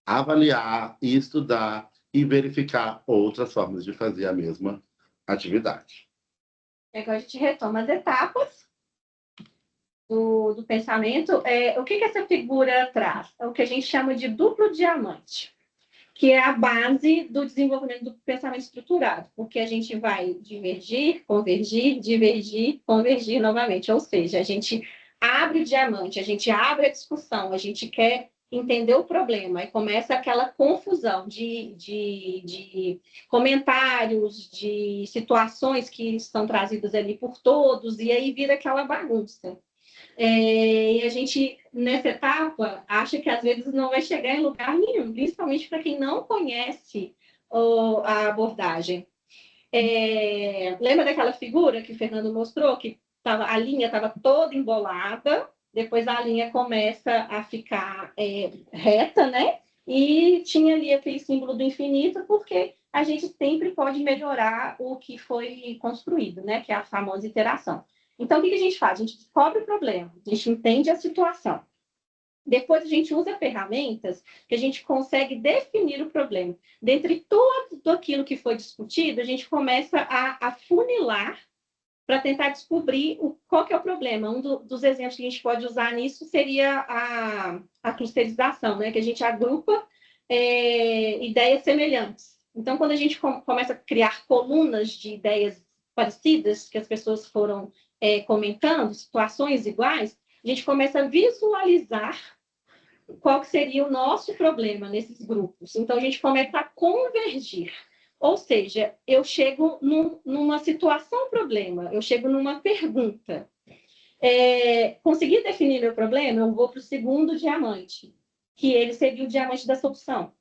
avaliar e estudar e verificar outras formas de fazer a mesma atividade. Agora a gente retoma as etapas do pensamento. O que essa figura traz? É o que a gente chama de duplo diamante, que é a base do desenvolvimento do pensamento estruturado, porque a gente vai divergir, convergir novamente, ou seja, a gente abre o diamante, a gente abre a discussão, a gente quer entender o problema, e começa aquela confusão de comentários, de situações que são trazidas ali por todos, e aí vira aquela bagunça. E a gente, nessa etapa, acha que às vezes não vai chegar em lugar nenhum, principalmente para quem não conhece a abordagem. Lembra daquela figura que o Fernando mostrou, que a linha estava toda embolada, depois a linha começa a ficar reta, né? E tinha ali aquele símbolo do infinito, porque a gente sempre pode melhorar o que foi construído, né? Que é a famosa iteração. Então, o que a gente faz? A gente descobre o problema, a gente entende a situação. Depois, a gente usa ferramentas que a gente consegue definir o problema. Dentre tudo aquilo que foi discutido, a gente começa a funilar para tentar descobrir qual que é o problema. Um dos exemplos que a gente pode usar nisso seria a clusterização, né? Que a gente agrupa ideias semelhantes. Então, quando a gente começa a criar colunas de ideias parecidas, que as pessoas foram comentando, situações iguais, a gente começa a visualizar qual que seria o nosso problema nesses grupos. Então, a gente começa a convergir. Ou seja, eu chego numa situação problema, eu chego numa pergunta. Consegui definir meu problema, eu vou para o segundo diamante, que ele seria o diamante da solução.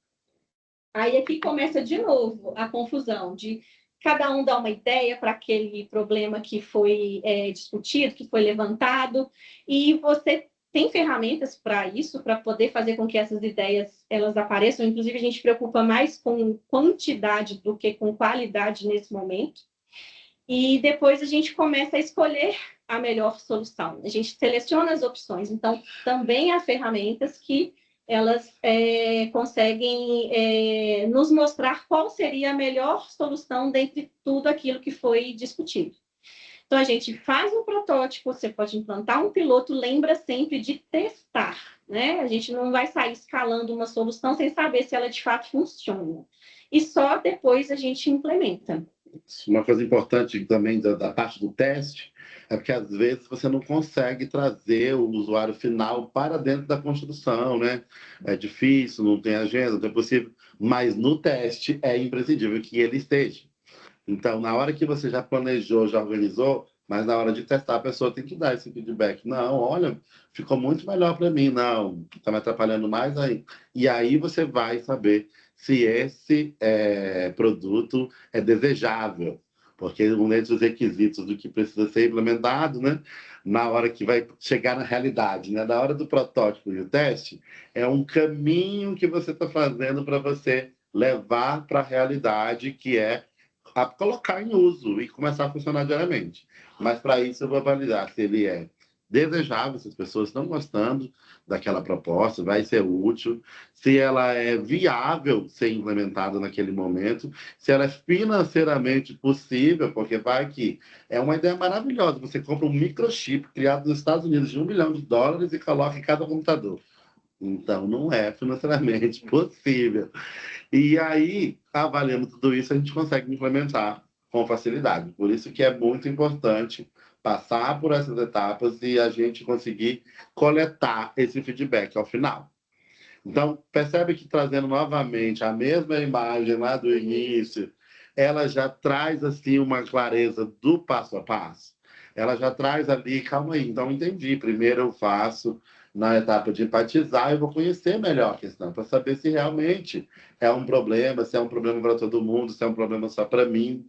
Aí aqui começa de novo a confusão de cada um dar uma ideia para aquele problema que foi discutido, que foi levantado, e você tem ferramentas para isso, para poder fazer com que essas ideias elas apareçam. Inclusive, a gente se preocupa mais com quantidade do que com qualidade nesse momento. E depois a gente começa a escolher a melhor solução. A gente seleciona as opções. Então, também há ferramentas que elas conseguem nos mostrar qual seria a melhor solução dentre tudo aquilo que foi discutido. Então, a gente faz um protótipo, você pode implantar um piloto, lembra sempre de testar, né? A gente não vai sair escalando uma solução sem saber se ela de fato funciona. E só depois a gente implementa. Uma coisa importante também da parte do teste é porque, às vezes, você não consegue trazer o usuário final para dentro da construção, né? É difícil, não tem agenda, não é possível, mas no teste é imprescindível que ele esteja. Então, na hora que você já planejou, já organizou, mas na hora de testar, a pessoa tem que dar esse feedback. Não, olha, ficou muito melhor para mim. Não, está me atrapalhando mais aí. E aí você vai saber se esse produto é desejável. Porque um dos requisitos do que precisa ser implementado, né? Na hora que vai chegar na realidade, né? Na hora do protótipo e o teste, é um caminho que você está fazendo para você levar para a realidade, que é a colocar em uso e começar a funcionar diariamente. Mas para isso eu vou validar se ele é desejável, se as pessoas estão gostando daquela proposta, vai ser útil, se ela é viável ser implementada naquele momento, se ela é financeiramente possível, porque vai que é uma ideia maravilhosa. Você compra um microchip criado nos Estados Unidos de $1 bilhão e coloca em cada computador. Então, não é financeiramente possível. E aí, avaliando tudo isso, a gente consegue implementar com facilidade. Por isso que é muito importante passar por essas etapas e a gente conseguir coletar esse feedback ao final. Então, percebe que trazendo novamente a mesma imagem lá do início, ela já traz assim uma clareza do passo a passo. Ela já traz ali, calma aí, então entendi. Primeiro eu faço na etapa de empatizar, eu vou conhecer melhor a questão, para saber se realmente é um problema, se é um problema para todo mundo, se é um problema só para mim.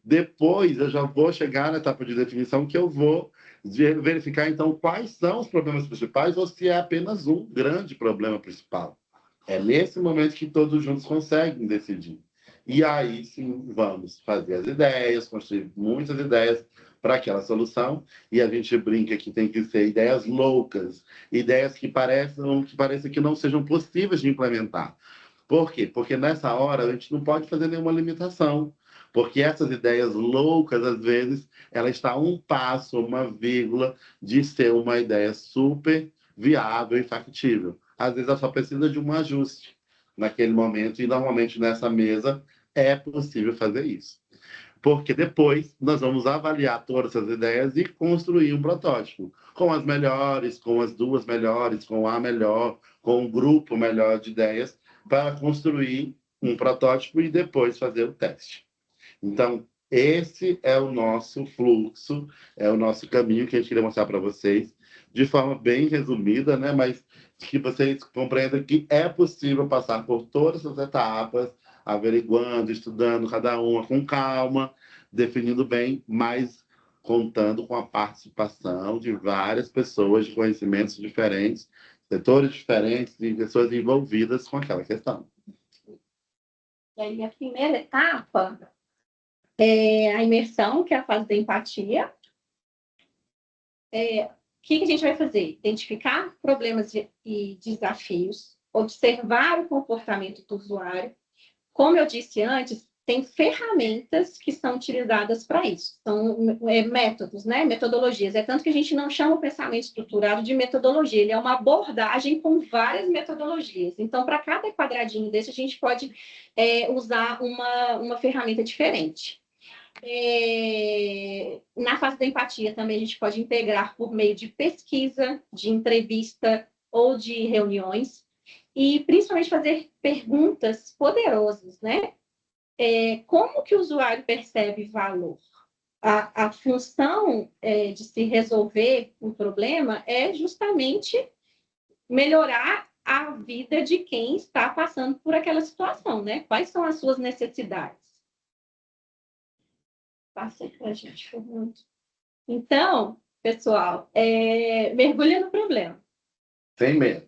Depois eu já vou chegar na etapa de definição, que eu vou verificar então quais são os problemas principais ou se é apenas um grande problema principal. É nesse momento que todos juntos conseguem decidir. E aí sim vamos fazer as ideias, construir muitas ideias para aquela solução, e a gente brinca que tem que ser ideias loucas, ideias que pareçam que não sejam possíveis de implementar. Por quê? Porque nessa hora a gente não pode fazer nenhuma limitação, porque essas ideias loucas, às vezes, ela está a um passo, uma vírgula de ser uma ideia super viável e factível. Às vezes ela só precisa de um ajuste naquele momento, e normalmente nessa mesa é possível fazer isso. Porque depois nós vamos avaliar todas essas ideias e construir um protótipo com as melhores, com as duas melhores, com a melhor, com um grupo melhor de ideias, para construir um protótipo e depois fazer o teste. Então, esse é o nosso fluxo, é o nosso caminho que a gente queria mostrar para vocês, de forma bem resumida, né? Mas que vocês compreendam que é possível passar por todas essas etapas, averiguando, estudando cada uma com calma, definindo bem, mas contando com a participação de várias pessoas de conhecimentos diferentes, setores diferentes e pessoas envolvidas com aquela questão. E aí, a primeira etapa é a imersão, que é a fase da empatia. O que a gente vai fazer? Identificar problemas e desafios, observar o comportamento do usuário. Como eu disse antes, tem ferramentas que são utilizadas para isso. São métodos, né? Metodologias. É tanto que a gente não chama o pensamento estruturado de metodologia. Ele é uma abordagem com várias metodologias. Então, para cada quadradinho desse, a gente pode usar uma ferramenta diferente. Na fase da empatia também a gente pode integrar por meio de pesquisa, de entrevista, ou de reuniões, e principalmente fazer perguntas poderosas, né? Como que o usuário percebe valor? A função de se resolver um problema é justamente melhorar a vida de quem está passando por aquela situação, né? Quais são as suas necessidades? Passa para a gente, Fernando. Então, pessoal, mergulha no problema. Sem medo.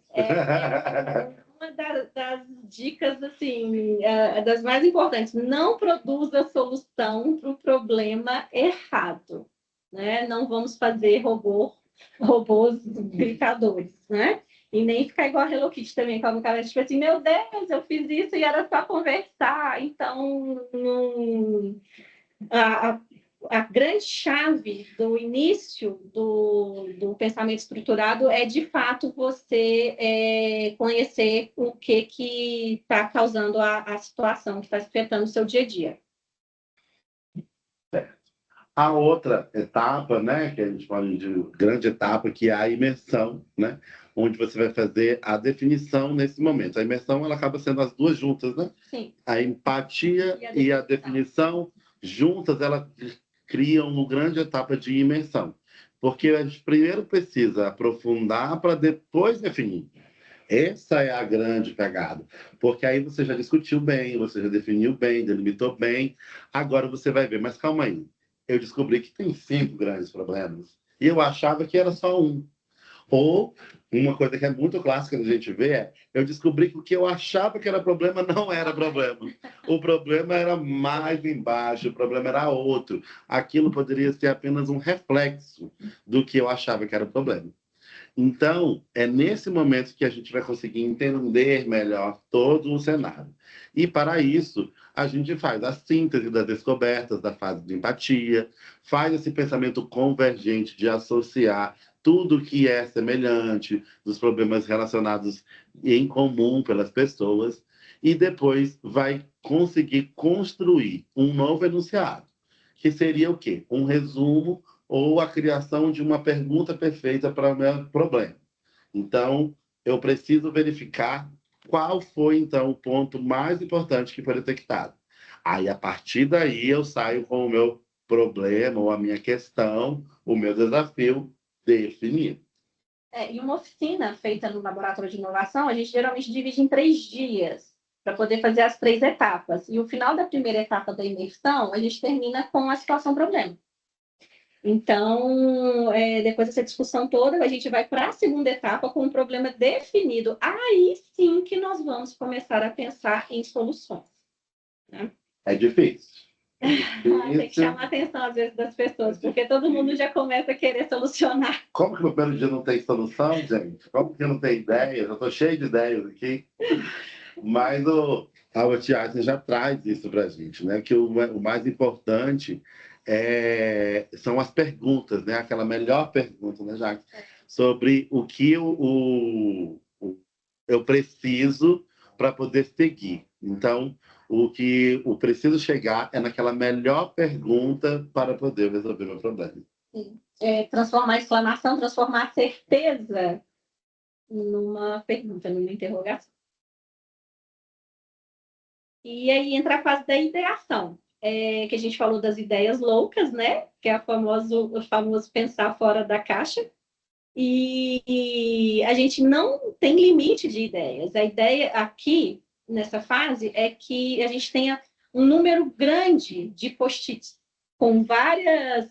Uma das dicas, assim, das mais importantes, não produza solução para o problema errado, né? Não vamos fazer robôs gritadores, né? E nem ficar igual a Hello Kitty também, como o cara, tipo assim, meu Deus, eu fiz isso e era só conversar, então a grande chave do início do pensamento estruturado é, de fato, você conhecer o que está causando a situação, que está afetando o seu dia a dia. A outra etapa, né, que a gente fala de grande etapa, que é a imersão, né, onde você vai fazer a definição nesse momento. A imersão, ela acaba sendo as duas juntas, né? Sim. A empatia e a definição juntas, elas criam uma grande etapa de imersão. Porque a gente primeiro precisa aprofundar para depois definir. Essa é a grande pegada. Porque aí você já discutiu bem, você já definiu bem, delimitou bem. Agora você vai ver, mas calma aí. Eu descobri que tem 5 grandes problemas. E eu achava que era só um. Ou, uma coisa que é muito clássica da gente ver é, eu descobri que o que eu achava que era problema não era problema. O problema era mais embaixo, o problema era outro. Aquilo poderia ser apenas um reflexo do que eu achava que era problema. Então, é nesse momento que a gente vai conseguir entender melhor todo o cenário. E, para isso, a gente faz a síntese das descobertas da fase de empatia, faz esse pensamento convergente de associar tudo que é semelhante, dos problemas relacionados em comum pelas pessoas, e depois vai conseguir construir um novo enunciado, que seria o quê? Um resumo ou a criação de uma pergunta perfeita para o meu problema. Então, eu preciso verificar qual foi, então, o ponto mais importante que foi detectado. Aí, a partir daí, eu saio com o meu problema, ou a minha questão, o meu desafio definido. E uma oficina feita no laboratório de inovação, a gente geralmente divide em 3 dias, para poder fazer as 3 etapas. E o final da primeira etapa da imersão, a gente termina com a situação problema. Então, depois dessa discussão toda, a gente vai para a segunda etapa com um problema definido. Aí sim que nós vamos começar a pensar em soluções. Né? É difícil. Tem que chamar a atenção, às vezes, das pessoas, porque todo mundo já começa a querer solucionar. Como que no primeiro dia não tem solução, gente? Como que não tem ideia? Eu estou cheio de ideias aqui. Mas o Albert Einstein já traz isso para a gente, né? Que o mais importante são as perguntas, né? Aquela melhor pergunta, né, Jacques? Sobre o que eu preciso para poder seguir. Então, o que eu preciso chegar é naquela melhor pergunta para poder resolver meu problema. Sim. Transformar a exclamação, transformar a certeza numa pergunta, numa interrogação. E aí entra a fase da ideação, que a gente falou das ideias loucas, né? Que é o famoso pensar fora da caixa. E a gente não tem limite de ideias. A ideia aqui, nessa fase, é que a gente tenha um número grande de post-its com várias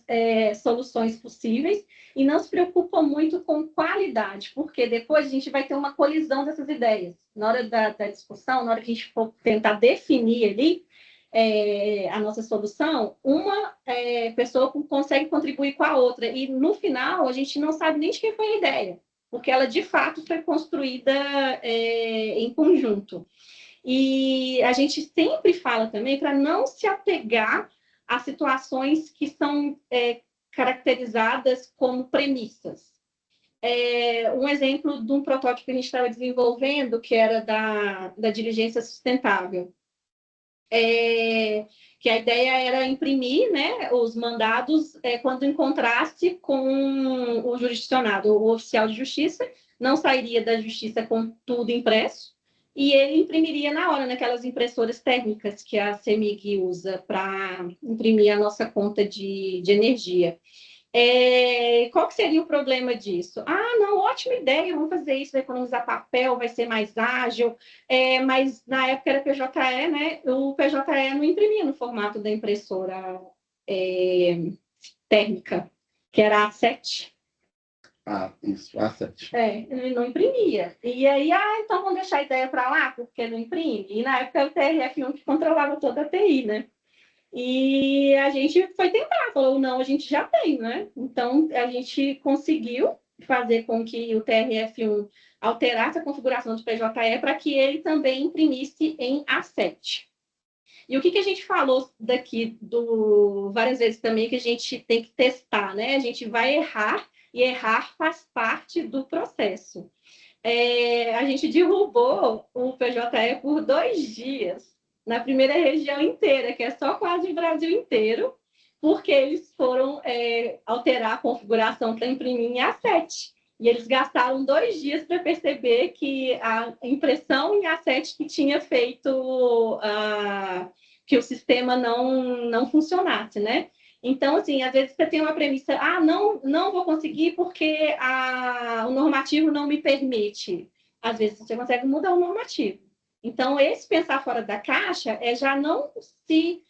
soluções possíveis e não se preocupa muito com qualidade, porque depois a gente vai ter uma colisão dessas ideias. Na hora da discussão, na hora que a gente for tentar definir ali a nossa solução, uma pessoa consegue contribuir com a outra. E, no final, a gente não sabe nem de quem foi a ideia, porque ela, de fato, foi construída em conjunto. E a gente sempre fala também para não se apegar a situações que são caracterizadas como premissas. Um exemplo de um protótipo que a gente estava desenvolvendo, que era da diligência sustentável. Que a ideia era imprimir, né, os mandados quando encontrasse com o jurisdicionado, o oficial de justiça, não sairia da justiça com tudo impresso, e ele imprimiria na hora, naquelas impressoras térmicas que a CEMIG usa para imprimir a nossa conta de energia. Qual que seria o problema disso? Ah, não, ótima ideia, vamos fazer isso, vai economizar papel, vai ser mais ágil, mas na época era PJE, né? O PJE não imprimia no formato da impressora térmica, que era A7. Isso, A7. Ele não imprimia. E aí, então vamos deixar a ideia para lá, porque não imprime. E na época era o TRF1 que controlava toda a TI, né? E a gente foi tentar, falou, não, a gente já tem, né? Então, a gente conseguiu fazer com que o TRF1 alterasse a configuração do PJE para que ele também imprimisse em A7. E o que a gente falou daqui várias vezes também, que a gente tem que testar, né? A gente vai errar, e errar faz parte do processo. A gente derrubou o PJE por 2 dias, na primeira região inteira, que é só quase o Brasil inteiro, porque eles foram alterar a configuração para imprimir em A7. E eles gastaram 2 dias para perceber que a impressão em A7 que tinha feito que o sistema não funcionasse, né? Então, assim, às vezes você tem uma premissa, não vou conseguir porque o normativo não me permite. Às vezes você consegue mudar o normativo. Então, esse pensar fora da caixa é já não se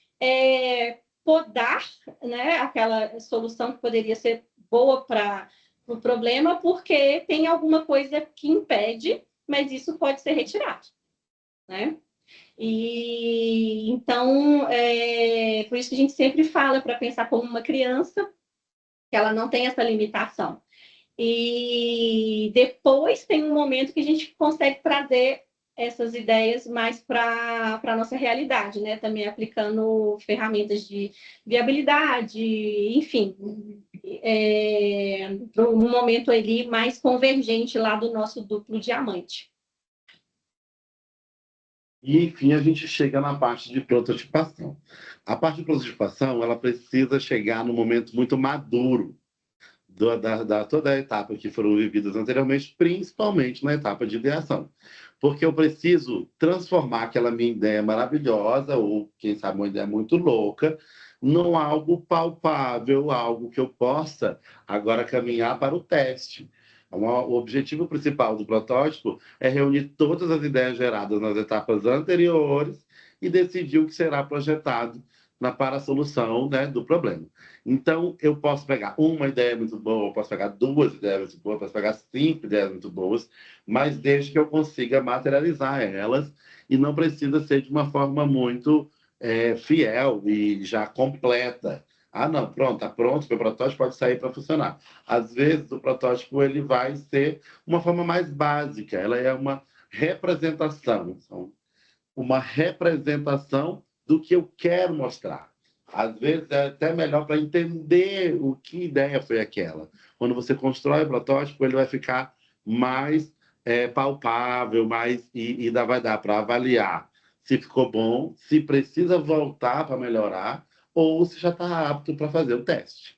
podar, né, aquela solução que poderia ser boa para o problema, porque tem alguma coisa que impede, mas isso pode ser retirado, né? E então, por isso que a gente sempre fala para pensar como uma criança, que ela não tem essa limitação. E depois tem um momento que a gente consegue trazer essas ideias mais para a nossa realidade, né? Também aplicando ferramentas de viabilidade, enfim, um momento ali mais convergente lá do nosso duplo diamante. E, enfim, a gente chega na parte de prototipação. A parte de prototipação, ela precisa chegar no momento muito maduro toda a etapa que foram vividas anteriormente, principalmente na etapa de ideação. Porque eu preciso transformar aquela minha ideia maravilhosa, ou, quem sabe, uma ideia muito louca, num algo palpável, algo que eu possa agora caminhar para o teste. O objetivo principal do protótipo é reunir todas as ideias geradas nas etapas anteriores e decidir o que será projetado para a solução, né, do problema. Então, eu posso pegar uma ideia muito boa, posso pegar 2 ideias muito boas, posso pegar 5 ideias muito boas, mas desde que eu consiga materializar elas, e não precisa ser de uma forma muito fiel e já completa. Não, pronto, está pronto, meu protótipo pode sair para funcionar. Às vezes, o protótipo ele vai ser uma forma mais básica, ela é uma representação do que eu quero mostrar. Às vezes é até melhor para entender o que ideia foi aquela. Quando você constrói o protótipo, ele vai ficar mais palpável, e vai dar para avaliar se ficou bom, se precisa voltar para melhorar, ou se já está apto para fazer o teste.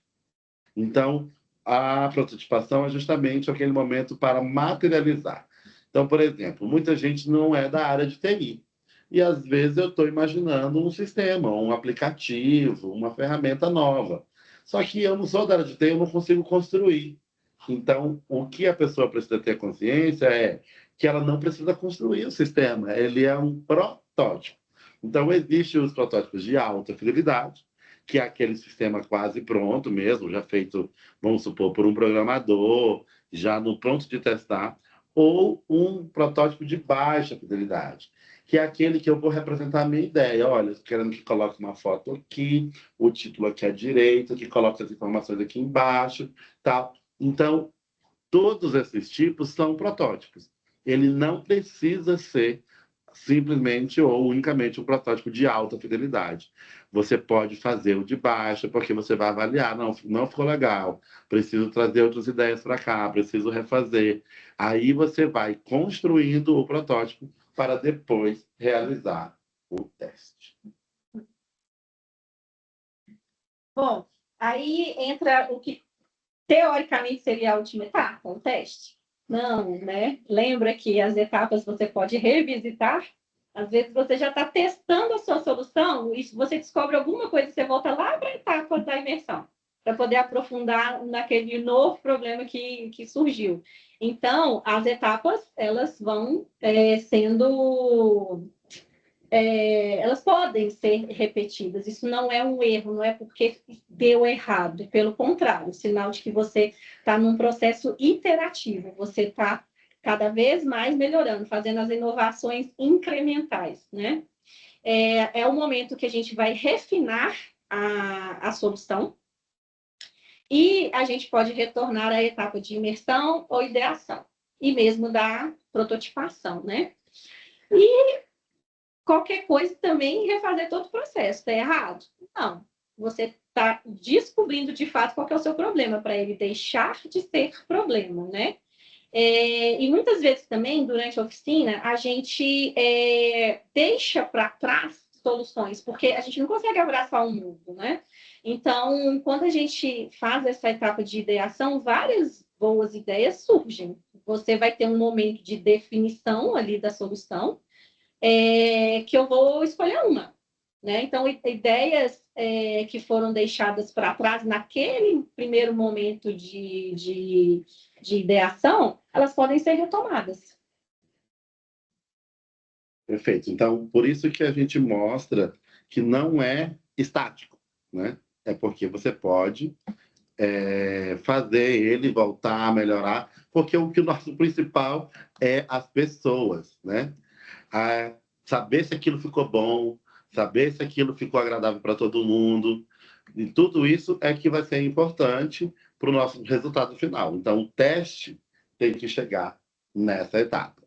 Então, a prototipação é justamente aquele momento para materializar. Então, por exemplo, muita gente não é da área de TI. E, às vezes, eu estou imaginando um sistema, um aplicativo, uma ferramenta nova. Só que eu não sou da área de TI, eu não consigo construir. Então, o que a pessoa precisa ter consciência é que ela não precisa construir o sistema, ele é um protótipo. Então, existem os protótipos de alta fidelidade, que é aquele sistema quase pronto mesmo, já feito, vamos supor, por um programador, já no pronto de testar, ou um protótipo de baixa fidelidade, que é aquele que eu vou representar a minha ideia. Olha, querendo que coloque uma foto aqui, o título aqui à direita, que coloque as informações aqui embaixo, tal. Então, todos esses tipos são protótipos. Ele não precisa ser simplesmente ou unicamente um protótipo de alta fidelidade. Você pode fazer o de baixa, porque você vai avaliar, não ficou legal, preciso trazer outras ideias para cá, preciso refazer. Aí você vai construindo o protótipo para depois realizar o teste. Bom, aí entra o que teoricamente seria a última etapa, o teste. Não, né? Lembra que as etapas você pode revisitar? Às vezes você já está testando a sua solução e se você descobre alguma coisa, você volta lá para a etapa da imersão, para poder aprofundar naquele novo problema que surgiu. Então, as etapas, elas vão elas podem ser repetidas. Isso não é um erro, não é porque deu errado. Pelo contrário, sinal de que você está num processo iterativo. Você está cada vez mais melhorando, fazendo as inovações incrementais, né? É o momento que a gente vai refinar a solução e a gente pode retornar à etapa de imersão ou ideação e mesmo da prototipação, né? E qualquer coisa também refazer todo o processo. Está errado? Não. Você está descobrindo de fato qual é o seu problema, para ele deixar de ser problema, né? E muitas vezes também, durante a oficina, a gente deixa para trás soluções, porque a gente não consegue abraçar o mundo, né? Então, quando a gente faz essa etapa de ideação, várias boas ideias surgem. Você vai ter um momento de definição ali da solução, que eu vou escolher uma. Né? Então, ideias que foram deixadas para trás naquele primeiro momento de ideação, elas podem ser retomadas. Perfeito. Então, por isso que a gente mostra que não é estático, né? É porque você pode fazer ele voltar a melhorar, porque o que o nosso principal é as pessoas, né? Saber se aquilo ficou bom, saber se aquilo ficou agradável para todo mundo, e tudo isso é que vai ser importante para o nosso resultado final. Então, o teste tem que chegar nessa etapa.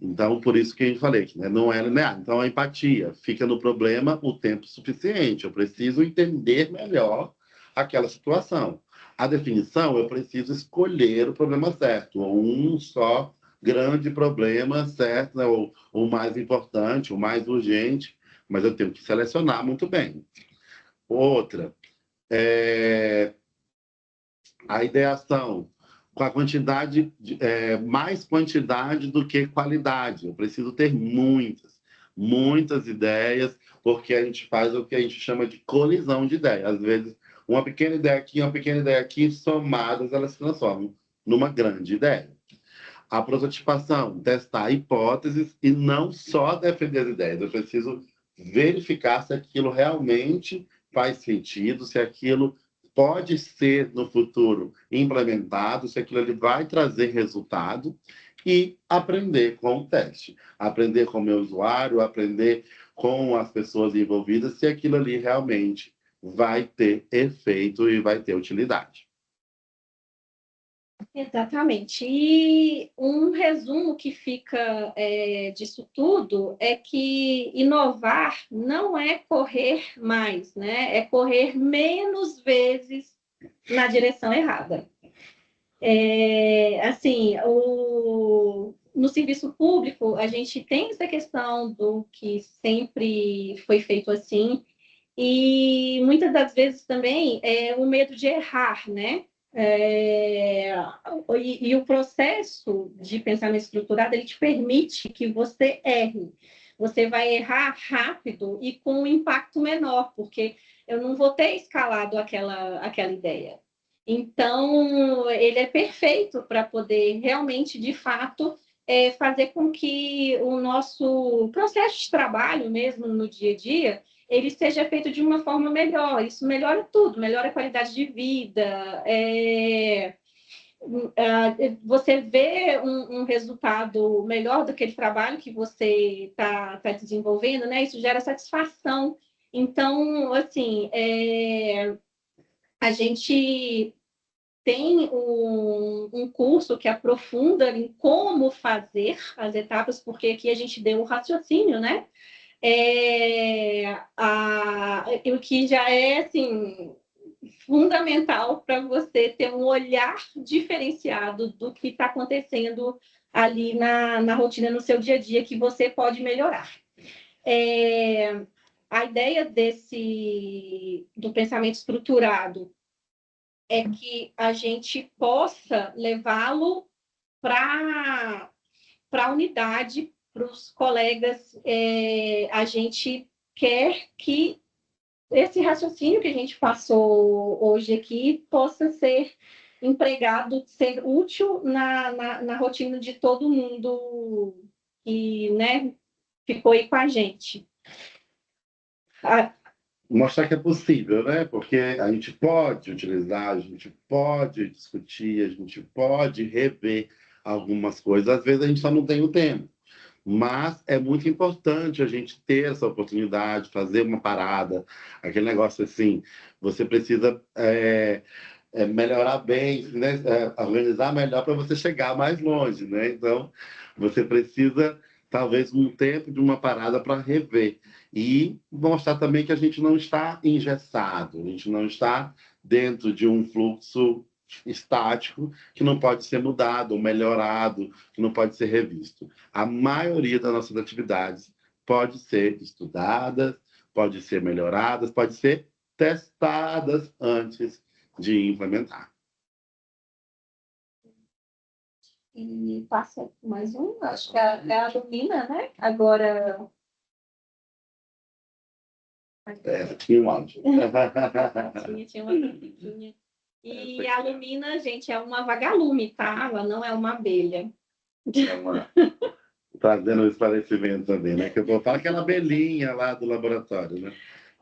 Então, por isso que a gente falei que, né, não é linear. Então, a empatia fica no problema o tempo suficiente. Eu preciso entender melhor aquela situação. A definição, eu preciso escolher o problema certo, ou um só grande problema certo, né, ou o mais importante, o mais urgente, mas eu tenho que selecionar muito bem. Outra, a ideação com a quantidade, mais quantidade do que qualidade. Eu preciso ter muitas ideias, porque a gente faz o que a gente chama de colisão de ideias. Às vezes, uma pequena ideia aqui, somadas, elas se transformam numa grande ideia. A prototipação, testar hipóteses e não só defender as ideias. Eu preciso verificar se aquilo realmente faz sentido, se aquilo pode ser no futuro implementado, se aquilo ele vai trazer resultado e aprender com o teste, aprender com o meu usuário, aprender com as pessoas envolvidas, se aquilo ali realmente vai ter efeito e vai ter utilidade. Exatamente. E um resumo que fica disso tudo é que inovar não é correr mais, né? É correr menos vezes na direção errada. Assim, no serviço público, a gente tem essa questão do que sempre foi feito assim, e muitas das vezes também o medo de errar, né? E o processo de pensamento estruturado, ele te permite que você erre. Você vai errar rápido e com um impacto menor, porque eu não vou ter escalado aquela ideia. Então, ele é perfeito para poder realmente, de fato, fazer com que o nosso processo de trabalho mesmo no dia a dia ele seja feito de uma forma melhor. Isso melhora tudo, melhora a qualidade de vida. Você vê um resultado melhor daquele trabalho que você tá desenvolvendo, né? Isso gera satisfação. Então, assim, a gente tem um curso que aprofunda em como fazer as etapas, porque aqui a gente deu o raciocínio, né? O que já é assim, fundamental para você ter um olhar diferenciado do que está acontecendo ali na rotina, no seu dia a dia, que você pode melhorar. A ideia do pensamento estruturado é que a gente possa levá-lo para a unidade, para os colegas, a gente quer que esse raciocínio que a gente passou hoje aqui possa ser empregado, ser útil na rotina de todo mundo que, né, ficou aí com a gente. Mostrar que é possível, né? Porque a gente pode utilizar, a gente pode discutir, a gente pode rever algumas coisas. Às vezes a gente só não tem o tempo. Mas é muito importante a gente ter essa oportunidade, fazer uma parada, aquele negócio assim, você precisa melhorar bem, né? Organizar melhor para você chegar mais longe, né? Então, você precisa, talvez, um tempo de uma parada para rever. E mostrar também que a gente não está engessado, a gente não está dentro de um fluxo estático que não pode ser mudado ou melhorado, que não pode ser revisto. A maioria das nossas atividades pode ser estudadas, pode ser melhoradas, pode ser testadas antes de implementar. E passa mais um, acho que é a Lumina, né? Agora... Tinha um áudio. tinha uma musiquinha. E a Lumina, gente, é uma vagalume, tá? Ela não é uma abelha. Trazendo o esclarecimento também, né? Que eu vou falar aquela abelhinha lá do laboratório, né?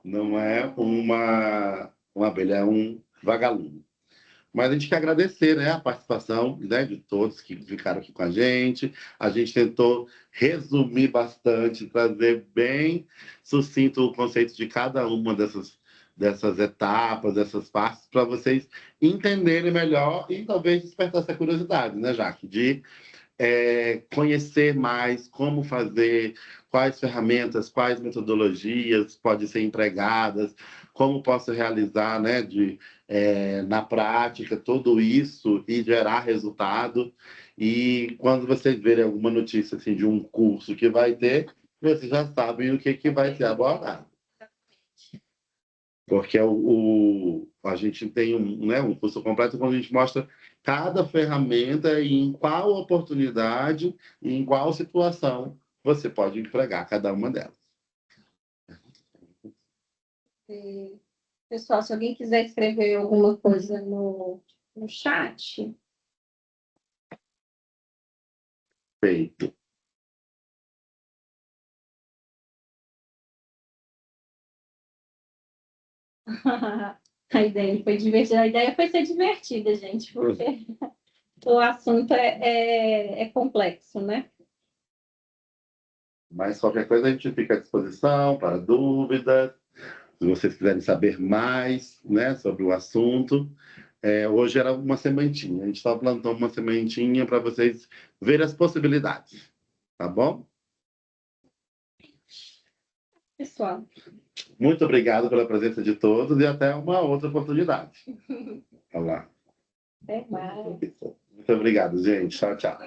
Não é uma abelha, é um vagalume. Mas a gente quer agradecer, né, a participação, né, de todos que ficaram aqui com a gente. A gente tentou resumir bastante, trazer bem sucinto o conceito de cada uma dessas etapas, dessas partes, para vocês entenderem melhor e talvez despertar essa curiosidade, né, Jaque, de conhecer mais como fazer, quais ferramentas, quais metodologias podem ser empregadas, como posso realizar, né, na prática tudo isso e gerar resultado. E quando vocês verem alguma notícia assim, de um curso que vai ter, vocês já sabem o que vai ser abordado. Porque a gente tem um curso completo quando a gente mostra cada ferramenta e em qual oportunidade e em qual situação você pode empregar cada uma delas. Pessoal, se alguém quiser escrever alguma coisa no chat. Feito. A ideia foi divertida. A ideia foi ser divertida, gente, porque o assunto é complexo, né? Mas qualquer coisa a gente fica à disposição para dúvidas. Se vocês quiserem saber mais, né, sobre o assunto. Hoje era uma sementinha. A gente só plantou uma sementinha para vocês verem as possibilidades. Tá bom? Pessoal. Muito obrigado pela presença de todos e até uma outra oportunidade. Olá. Até mais. Muito obrigado, gente. Tchau, tchau.